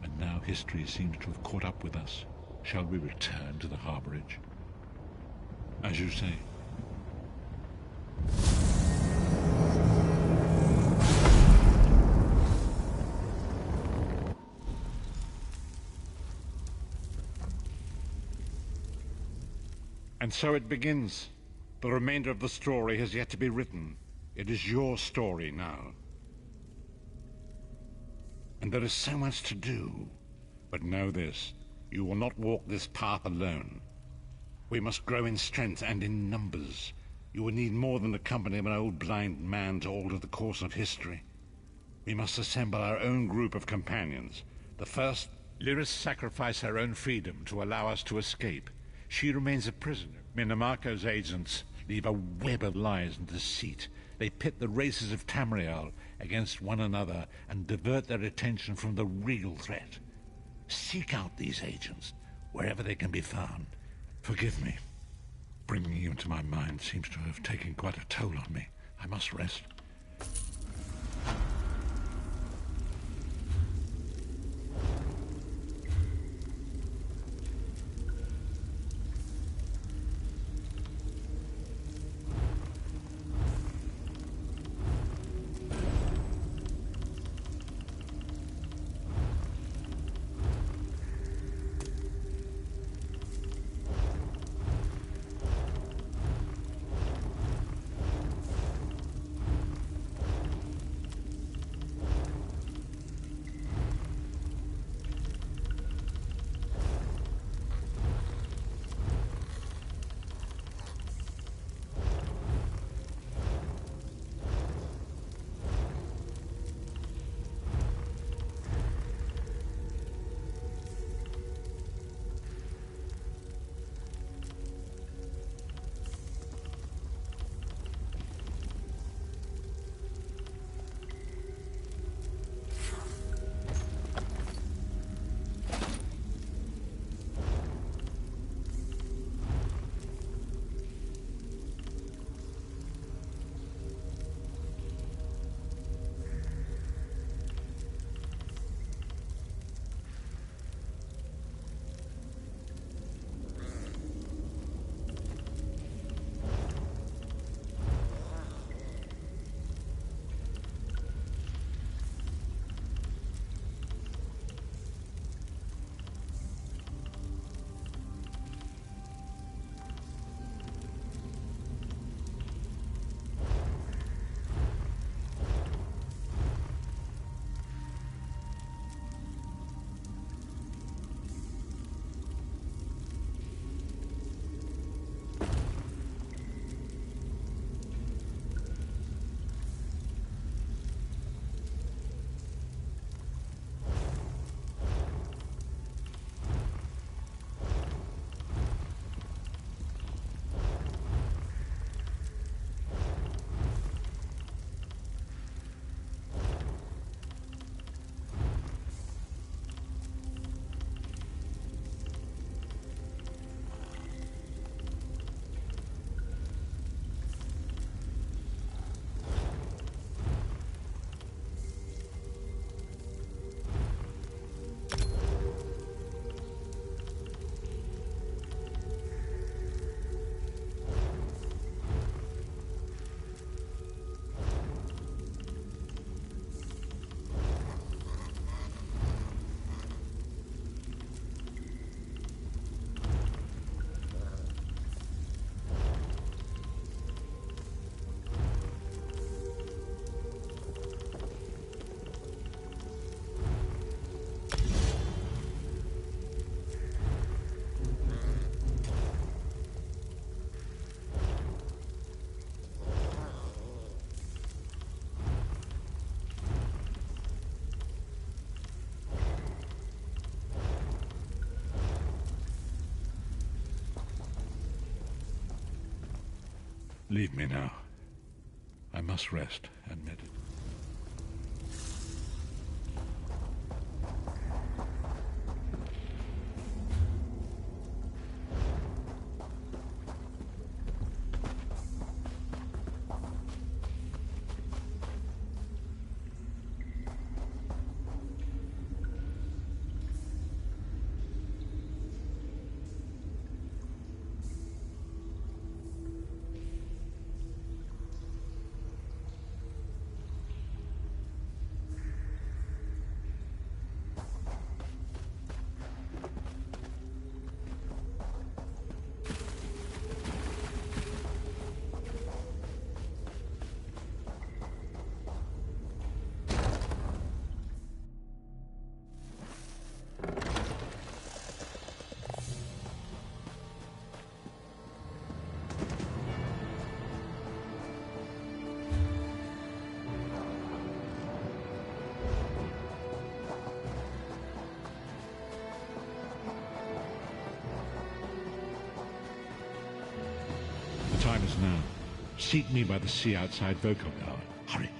And now history seems to have caught up with us. Shall we return to the harborage? As you say. And so it begins. The remainder of the story has yet to be written. It is your story now. And there is so much to do. But know this, you will not walk this path alone. We must grow in strength and in numbers. You will need more than the company of an old blind man to alter the course of history. We must assemble our own group of companions. The first... Lyris sacrificed her own freedom to allow us to escape. She remains a prisoner. Minamako's agents leave a web of lies and deceit. They pit the races of Tamriel against one another and divert their attention from the real threat. Seek out these agents, wherever they can be found. Forgive me. Bringing you into my mind seems to have taken quite a toll on me. I must rest. Leave me now. I must rest and meditate. The time is now. Seek me by the sea outside Vokogar. Hurry.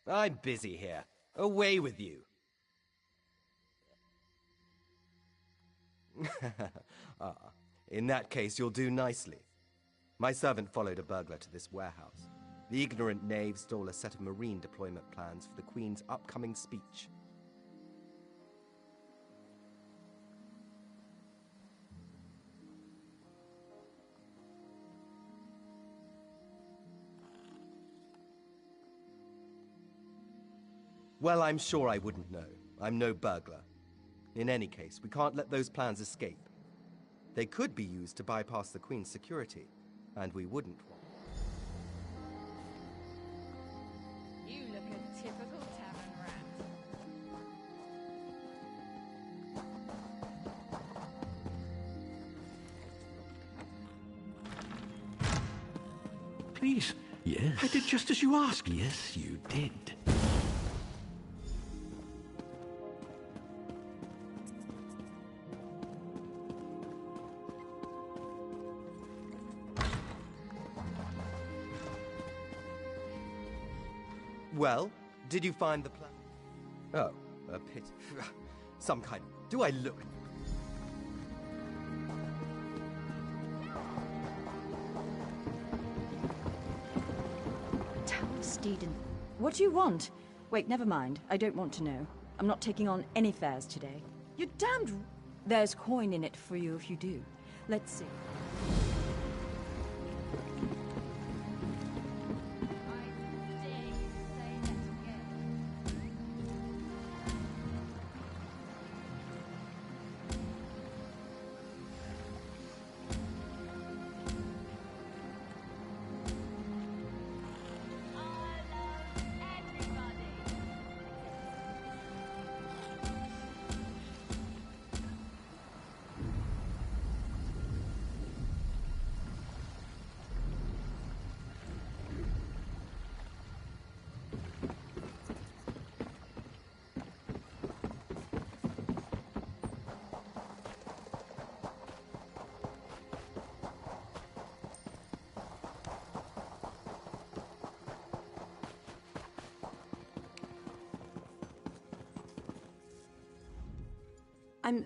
I'm busy here. Away with you. In that case, you'll do nicely. My servant followed a burglar to this warehouse. The ignorant knave stole a set of marine deployment plans for the Queen's upcoming speech. Well, I'm sure I wouldn't know. I'm no burglar. In any case, we can't let those plans escape. They could be used to bypass the Queen's security, and we wouldn't want. You look a typical tavern rat. Please. Yes. I did just as you asked. Yes, you did. Well, did you find the plan? Oh, a pity. Some kind of... Do I look... Steeden. What do you want? Wait, never mind. I don't want to know. I'm not taking on any fares today. You're damned... There's coin in it for you if you do. Let's see.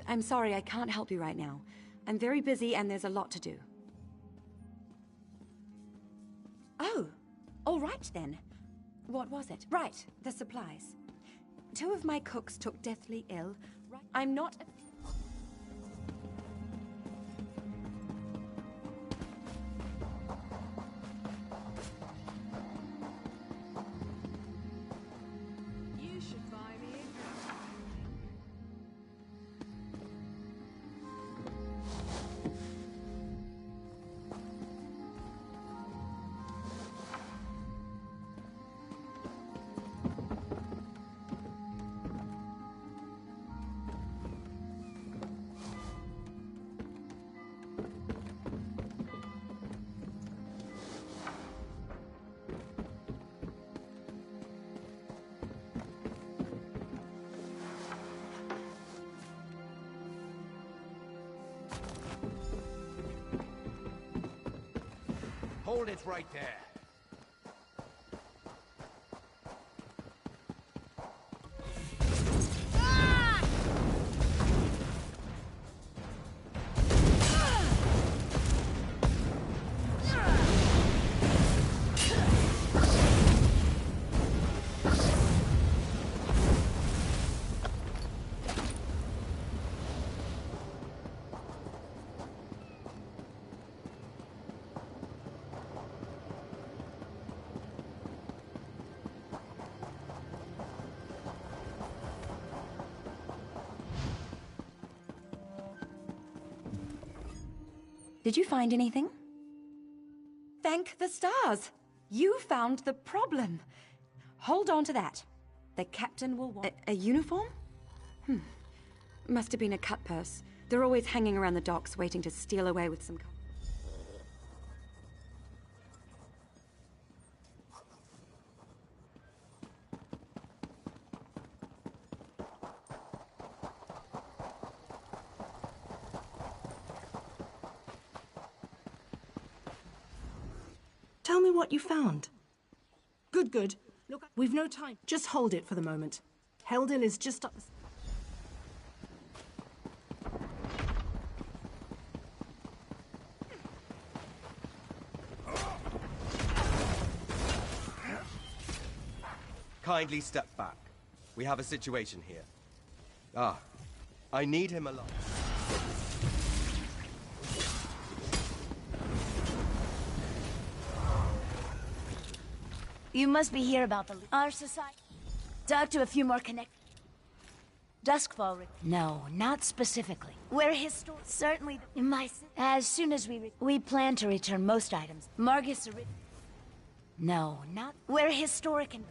I'm sorry, I can't help you right now. I'm very busy and there's a lot to do. Oh, all right then. What was it? Right, the supplies. 2 of my cooks took deathly ill. I'm not... You should buy me a drink. Hold it right there. Did you find anything? Thank the stars! You found the problem. Hold on to that. The captain will want... A uniform? Must have been a cut purse. They're always hanging around the docks waiting to steal away with some... Tell me what you found. Good, good. Look, we've no time. Just hold it for the moment. Heldin is just up... Kindly step back. We have a situation here. I need him alive. You must be here about our society. Talk to a few more Duskfall. No, not specifically. We're certainly as soon as we plan to return most items. Margus. No, not. We're historic and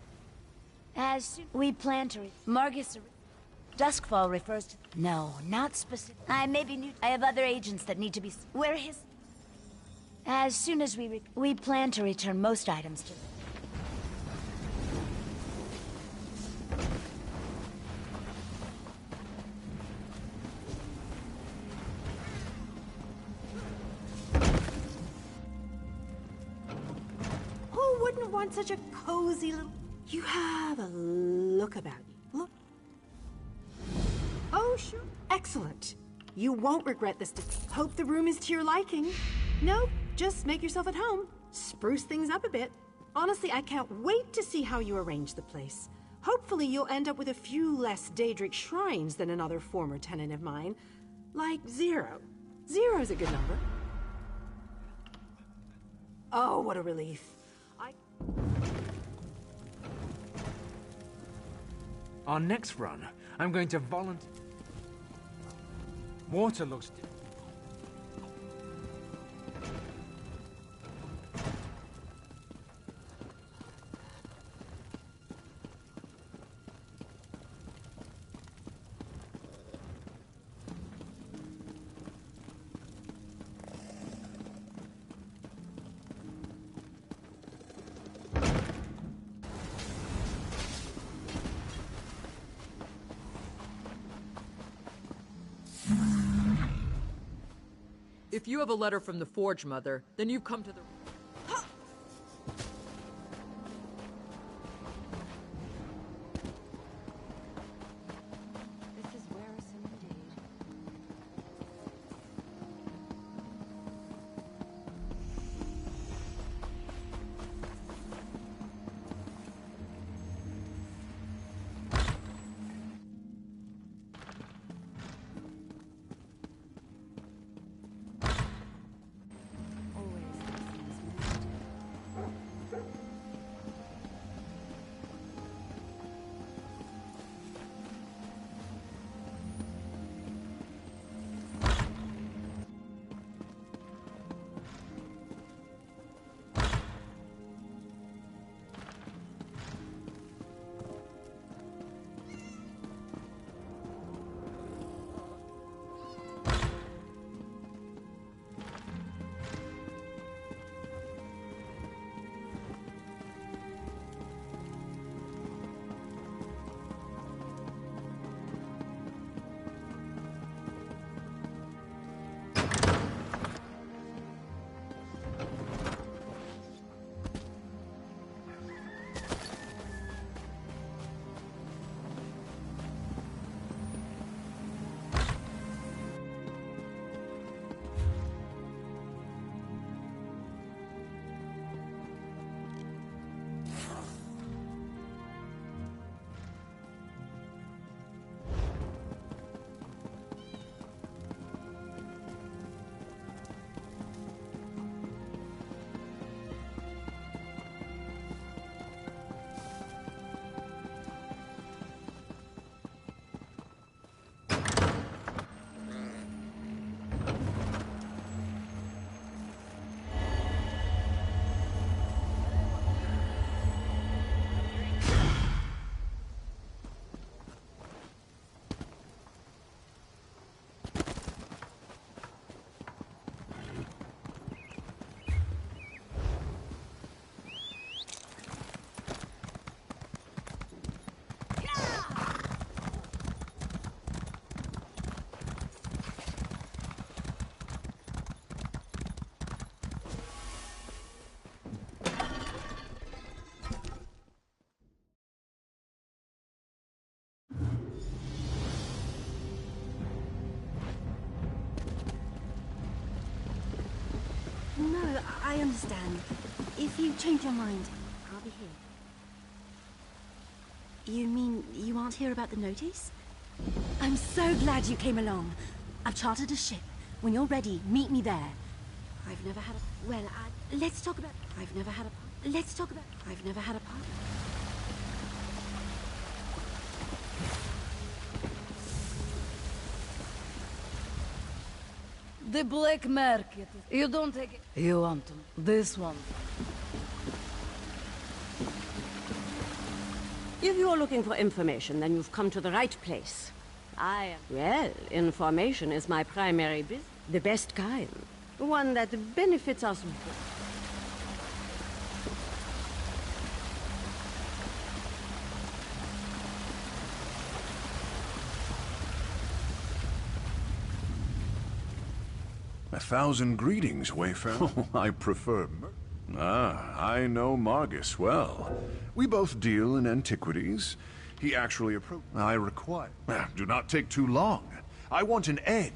as soon we plan to Margus. Duskfall refers to. No, not specific. I may be new. I have other agents that need to be. We're as soon as we plan to return most items to. Want such a cozy little... You have a look about you. Look. Oh, sure. Excellent. You won't regret this. Hope the room is to your liking. No, just make yourself at home. Spruce things up a bit. Honestly, I can't wait to see how you arrange the place. Hopefully you'll end up with a few less Daedric shrines than another former tenant of mine. Like 0. 0's a good number. Oh, what a relief. Our next run, I'm going to volunteer. Water looks... If you have a letter from the Forge Mother, then you've come to the... This is wearisome indeed. I understand. If you change your mind, I'll be here. You mean you aren't here about the notice? I'm so glad you came along. I've chartered a ship. When you're ready, meet me there. I've never had a... Well, let's talk about... I've never had a... Let's talk about... I've never had a partner. The black market. You don't take it. You want this one. If you're looking for information, then you've come to the right place. I am... Well, information is my primary business. The best kind. One that benefits us both. A thousand greetings, Wayfarer. I prefer... I know Margus well. We both deal in antiquities. He actually approached... I require... Do not take too long. I want an egg.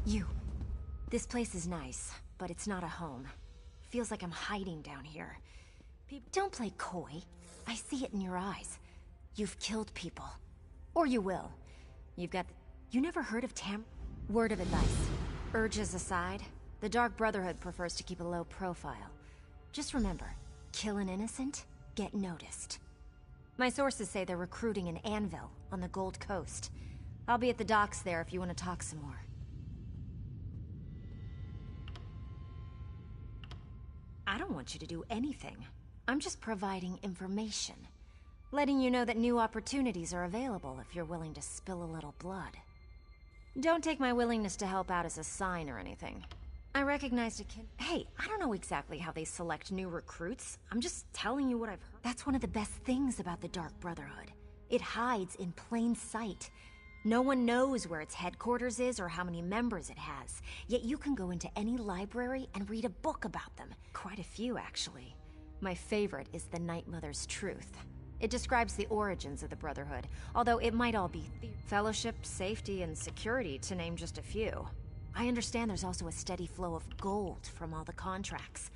You. This place is nice, but it's not a home. Feels like I'm hiding down here. Don't play coy. I see it in your eyes. You've killed people. Or you will. You've got... You never heard of Tam... Word of advice. Urges aside, the Dark Brotherhood prefers to keep a low profile. Just remember, kill an innocent, get noticed. My sources say they're recruiting in Anvil, on the Gold Coast. I'll be at the docks there if you want to talk some more. I don't want you to do anything. I'm just providing information. Letting you know that new opportunities are available if you're willing to spill a little blood. Don't take my willingness to help out as a sign or anything. I recognized a kid. Hey, I don't know exactly how they select new recruits. I'm just telling you what I've heard. That's one of the best things about the Dark Brotherhood. It hides in plain sight. No one knows where its headquarters is or how many members it has. Yet you can go into any library and read a book about them. Quite a few, actually. My favorite is The Night Mother's Truth. It describes the origins of the Brotherhood, although it might all be fellowship, safety, and security, to name just a few. I understand there's also a steady flow of gold from all the contracts.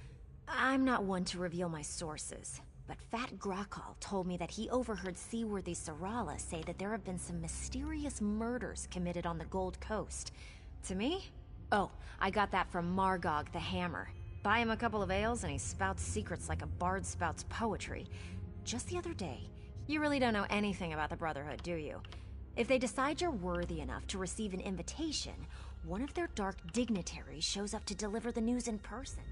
I'm not one to reveal my sources, but Fat Grakal told me that he overheard Seaworthy Sarala say that there have been some mysterious murders committed on the Gold Coast. To me? Oh, I got that from Margog the Hammer. Buy him a couple of ales and he spouts secrets like a bard spouts poetry. Just the other day, you really don't know anything about the Brotherhood, do you? If they decide you're worthy enough to receive an invitation, one of their dark dignitaries shows up to deliver the news in person.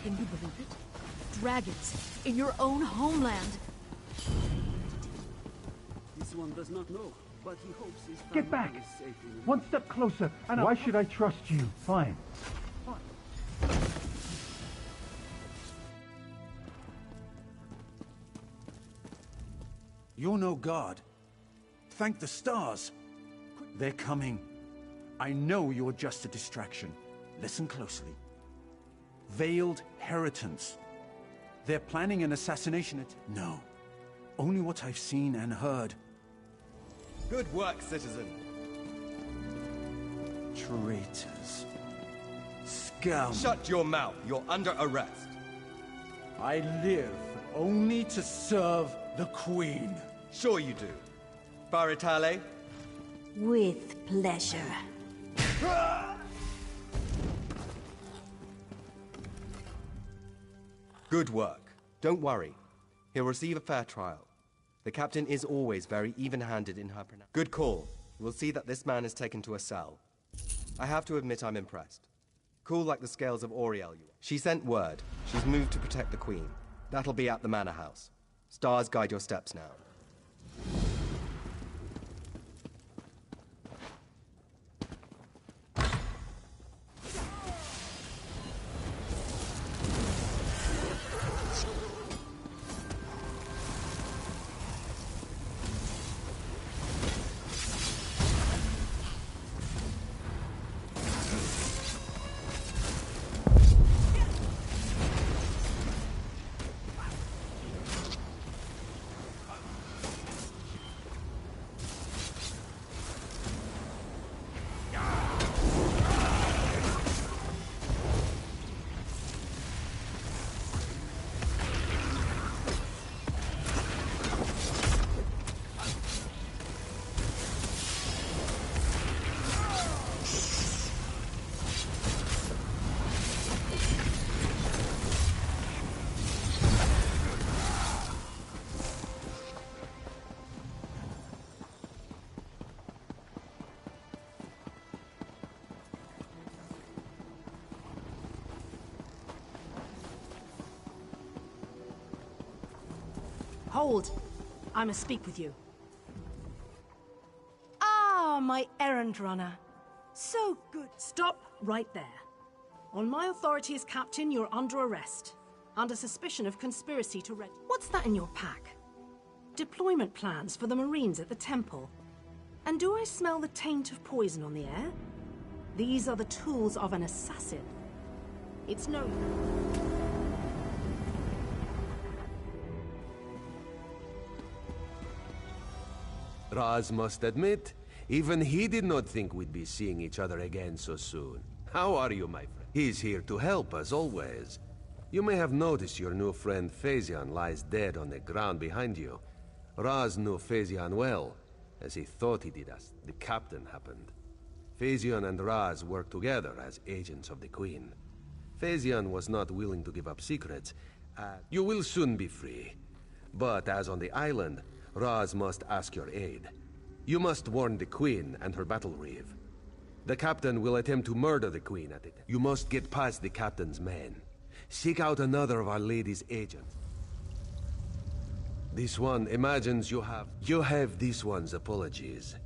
Can you believe it? Dragons in your own homeland. This This one does not know, but he hopes his family Get back! is safe in... One step closer, and why should I trust you? Fine. You're no god. Thank the stars. They're coming. I know you're just a distraction. Listen closely. Veiled Heritants. They're planning an assassination at... No. Only what I've seen and heard. Good work, citizen. Traitors. Scum. Shut your mouth. You're under arrest. I live only to serve the Queen. Sure you do. Baritale? With pleasure. Good work. Don't worry. He'll receive a fair trial. The captain is always very even-handed in her pronouncement. Good call. We'll see that this man is taken to a cell. I have to admit I'm impressed. Cool like the scales of Auriel you are. She sent word. She's moved to protect the Queen. That'll be at the Manor House. Stars guide your steps now. Hold! I must speak with you. Ah, my errand runner. So good. Stop right there. On my authority as captain, you're under arrest. Under suspicion of conspiracy to red... What's that in your pack? Deployment plans for the Marines at the temple. And do I smell the taint of poison on the air? These are the tools of an assassin. It's no... Raz must admit, even he did not think we'd be seeing each other again so soon. How are you, my friend? He's here to help, as always. You may have noticed your new friend Phasian lies dead on the ground behind you. Raz knew Phasian well, as he thought he did as the captain happened. Phasian and Raz worked together as agents of the Queen. Phasian was not willing to give up secrets. You will soon be free. But as on the island, Raz must ask your aid. You must warn the Queen and her battle reeve. The captain will attempt to murder the Queen at it. You must get past the captain's men. Seek out another of Our Lady's agents. This one imagines you have this one's apologies.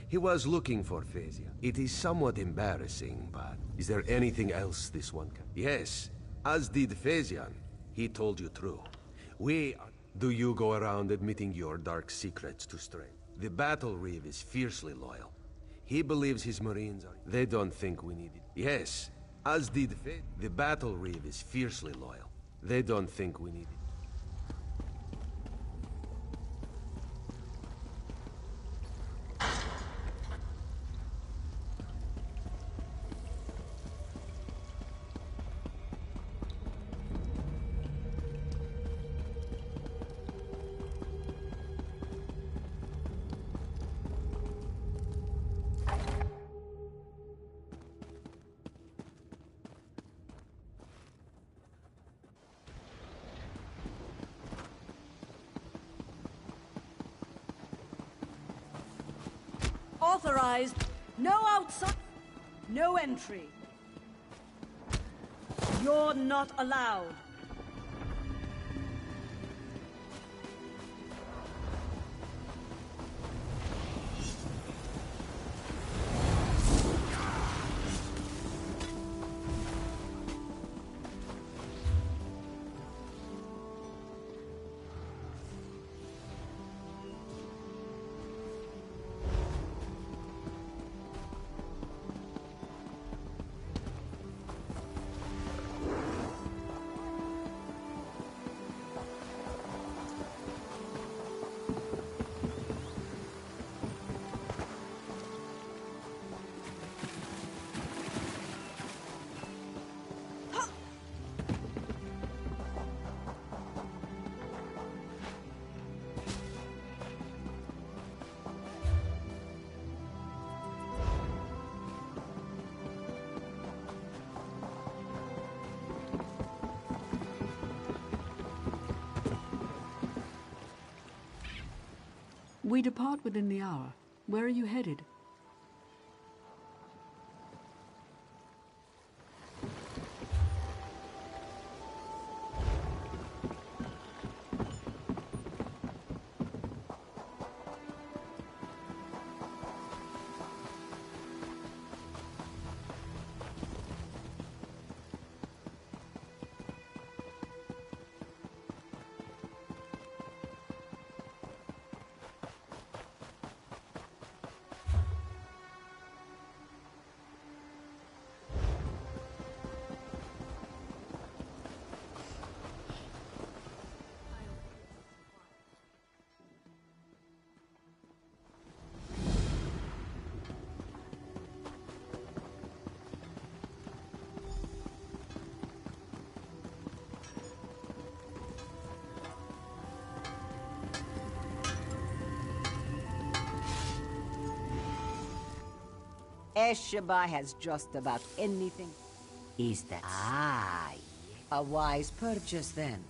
He was looking for Phasian. It is somewhat embarrassing, but is there anything else this one can? Yes, as did Phasian. He told you true. Do you go around admitting your dark secrets to Strange? The battle reeve is fiercely loyal. He believes his Marines are... They don't think we need it. Yes, as did the battle reeve is fiercely loyal. They don't think we need it. Authorized. No outside. No entry. You're not allowed. We depart within the hour. Where are you headed? Esheba has just about anything. Is that... Ah, a wise purchase then.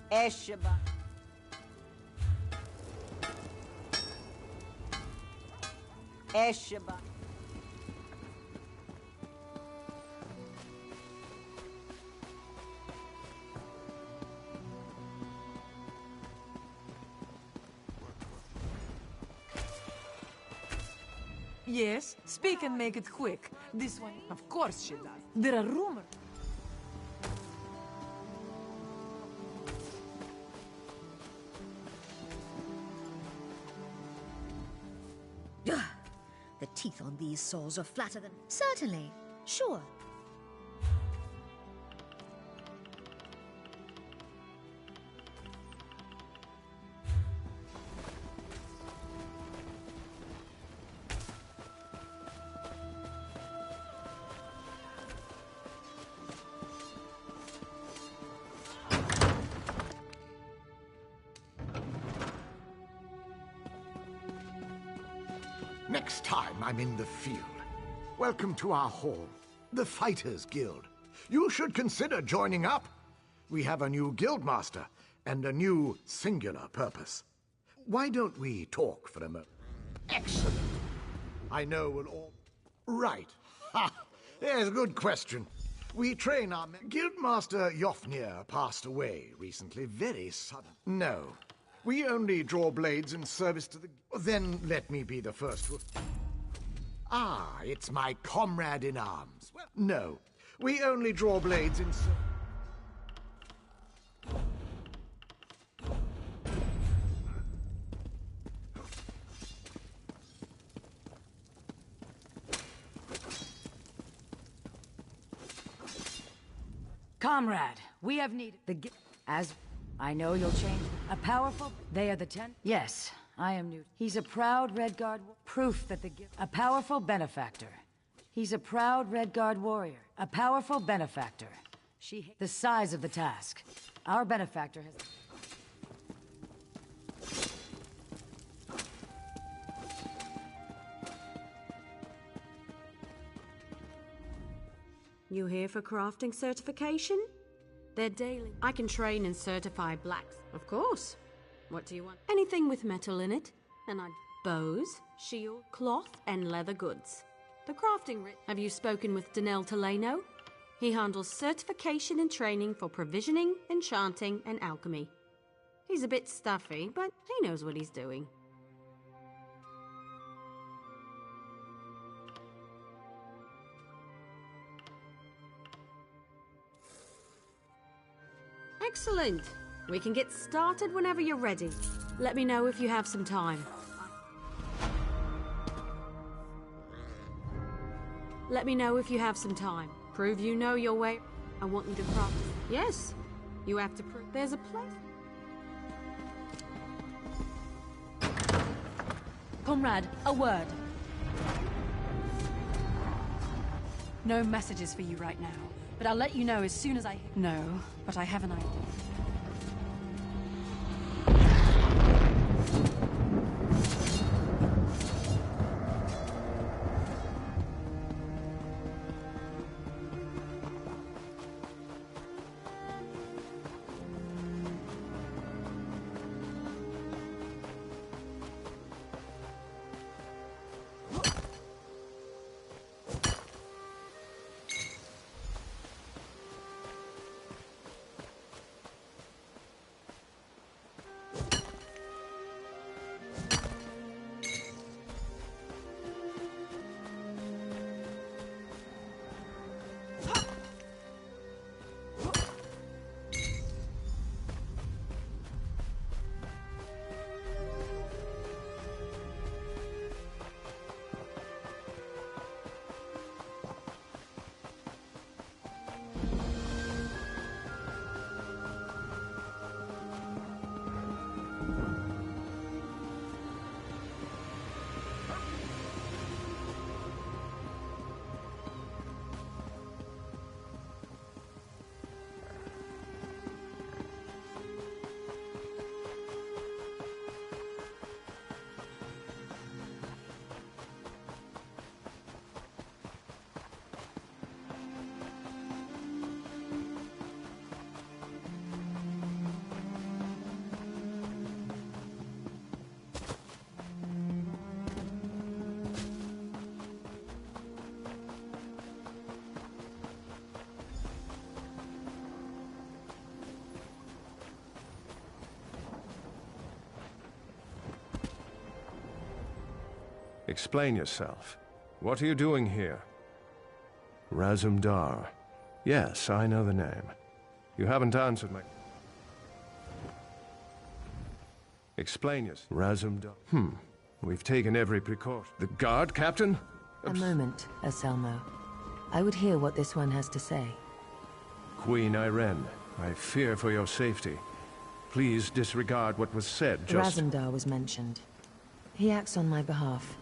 Esheba. Esheba. Yes, speak and make it quick. This one, of course she does. There are rumors. The teeth on these saws are flatter than... Certainly. Sure. Next time I'm in the field, welcome to our hall, the Fighters Guild. You should consider joining up. We have a new guildmaster and a new singular purpose. Why don't we talk for a moment? Excellent. I know we'll all... Right. Ha! There's a good question. We train our men. Guildmaster Yofnir passed away recently, very sudden. No. We only draw blades in service to the... Then let me be the first to... Ah, it's my comrade in arms. Well, no. We only draw blades in service... Comrade, we have needed the as I know you'll change. A powerful... They are the 10? Yes, I am new. He's a proud Redguard... Proof that the... A powerful benefactor. He's a proud Redguard warrior. A powerful benefactor. The size of the task. Our benefactor has... You here for crafting certification? They're daily. I can train and certify blacks. Of course. What do you want? Anything with metal in it. And bows, shield, cloth, and leather goods. The crafting Have you spoken with Danel Teleno? He handles certification and training for provisioning, enchanting, and alchemy. He's a bit stuffy, but he knows what he's doing. Excellent. We can get started whenever you're ready. Let me know if you have some time. Let me know if you have some time. Prove you know your way. I want you to craft. Yes. You have to prove. There's a place. Comrade, a word. No messages for you right now, but I'll let you know as soon as I... No, but I have an idea. Explain yourself. What are you doing here? Razumdar. Yes, I know the name. You haven't answered my... Explain yourself. Razumdar. We've taken every precaution. The guard, Captain? A moment, Anselmo. I would hear what this one has to say. Queen Irene, I fear for your safety. Please disregard what was said just... Razumdar was mentioned. He acts on my behalf.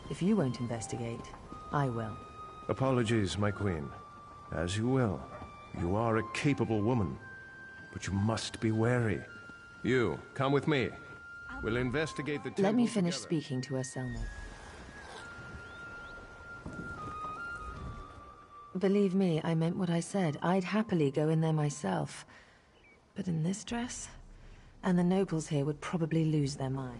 If you won't investigate, I will. Apologies, my queen. As you will. You are a capable woman. But you must be wary. You, come with me. We'll investigate the temple. Let me finish speaking to Anselmo. Believe me, I meant what I said. I'd happily go in there myself. But in this dress? And the nobles here would probably lose their mind.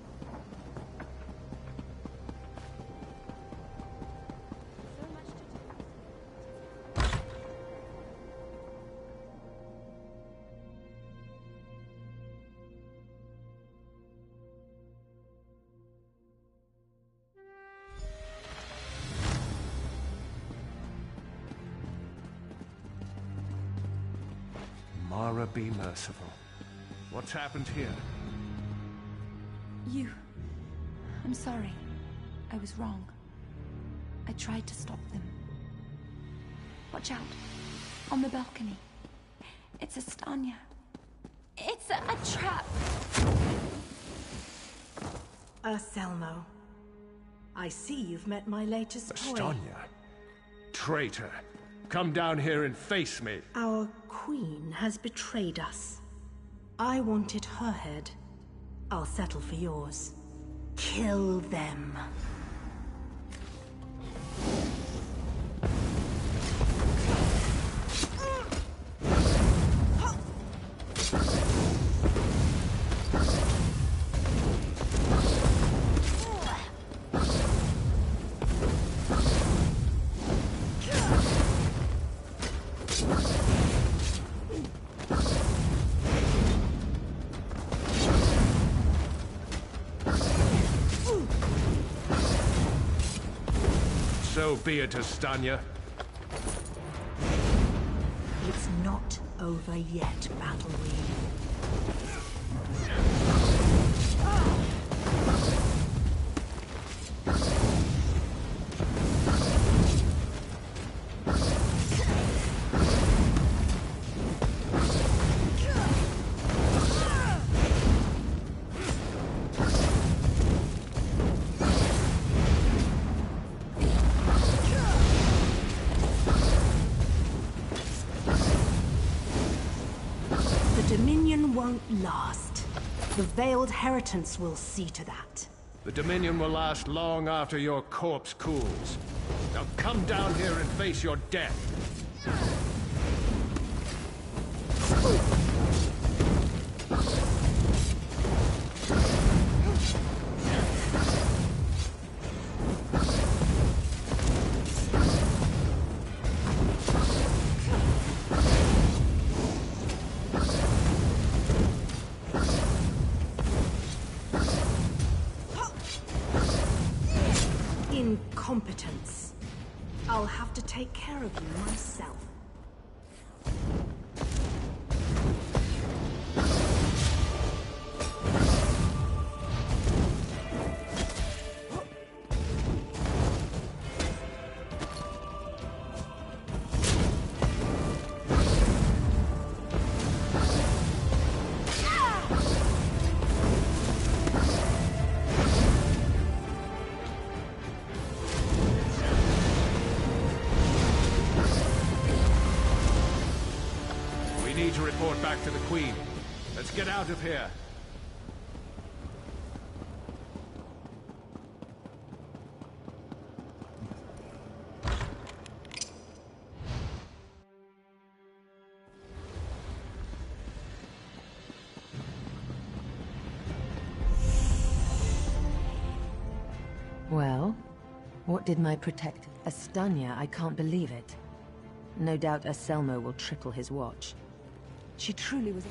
Mara, be merciful. What's happened here? I'm sorry. I was wrong. I tried to stop them. Watch out. On the balcony. It's Estania. It's a trap! Anselmo. I see you've met my latest toy. Estania? Traitor! Come down here and face me! Our queen has betrayed us. I wanted her head. I'll settle for yours. Kill them. So be it, Estanya. It's not over yet, Battle Reed. The Dominion won't last. The Veiled Heritance will see to that. The Dominion will last long after your corpse cools. Now come down here and face your death. Incompetence. I'll have to take care of you myself. We need to report back to the Queen. Let's get out of here. Well, what did my protector... Estanya, I can't believe it. No doubt Aselmo will triple his watch. She truly was...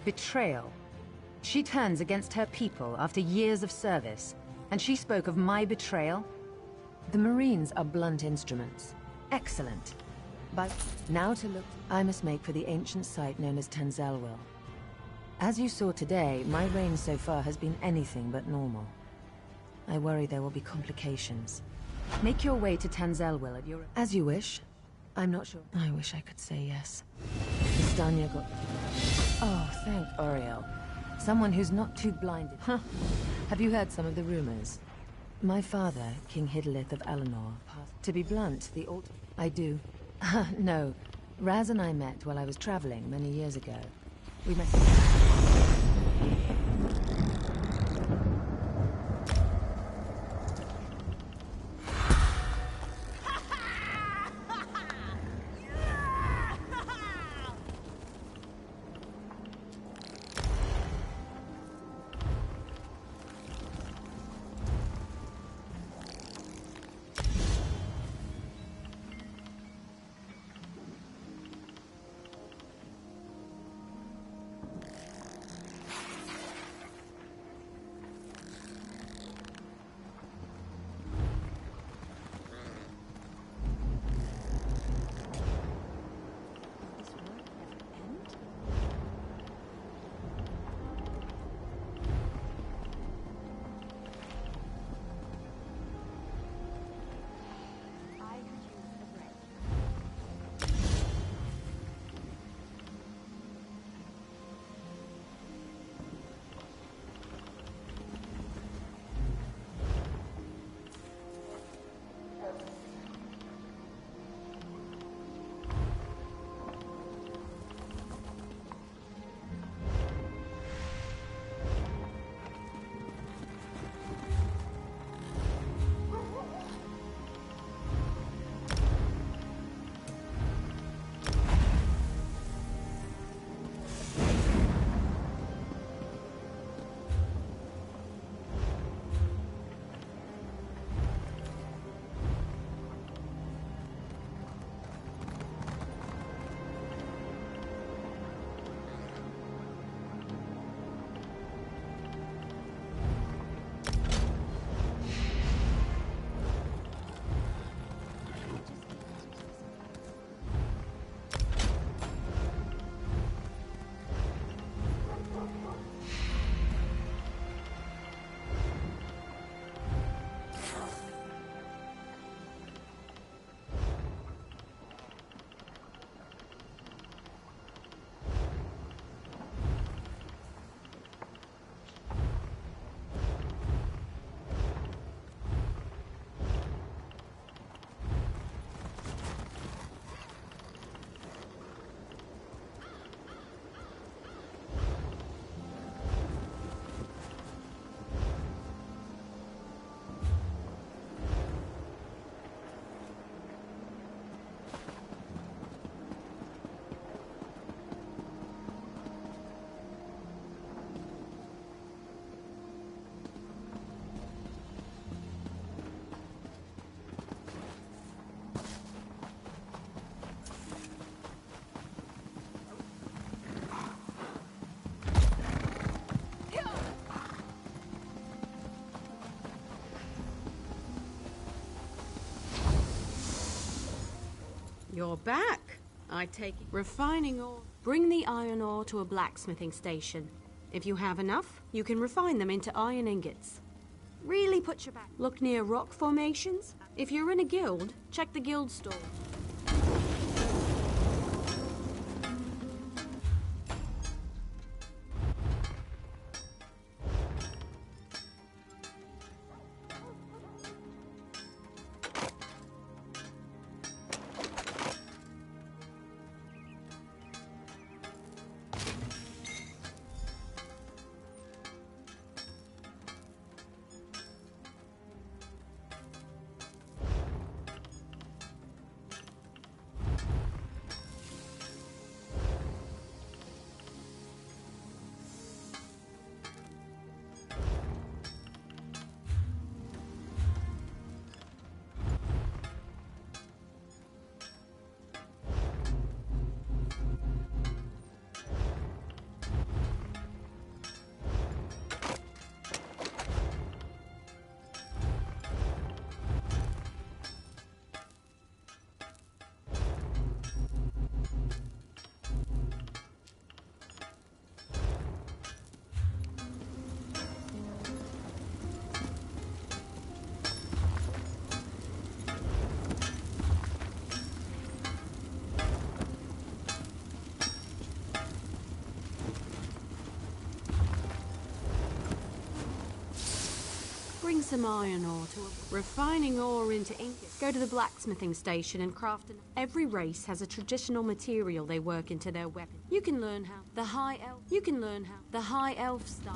Betrayal. She turns against her people after years of service, and she spoke of my betrayal? The Marines are blunt instruments. Excellent. But now to look... I must make for the ancient site known as Tanzelwil. As you saw today, my reign so far has been anything but normal. I worry there will be complications. Make your way to Tanzelwil at your... As you wish. I'm not sure. I wish I could say yes. Estanya got... Oh, thank Oriel. Someone who's not too blinded. Huh. Have you heard some of the rumors? My father, King Hidalith of Alinor, passed... To be blunt, the alt... I do. No. Raz and I met while I was traveling many years ago. We met... You're back. I take it. Refining ore. Bring the iron ore to a blacksmithing station. If you have enough, you can refine them into iron ingots. Really put your back. Look near rock formations. If you're in a guild, check the guild store. Bring some iron ore to a... Refining ore into ingots. Go to the blacksmithing station and craft an... Every race has a traditional material they work into their weapon. You can learn how the high elf... You can learn how the high elf style...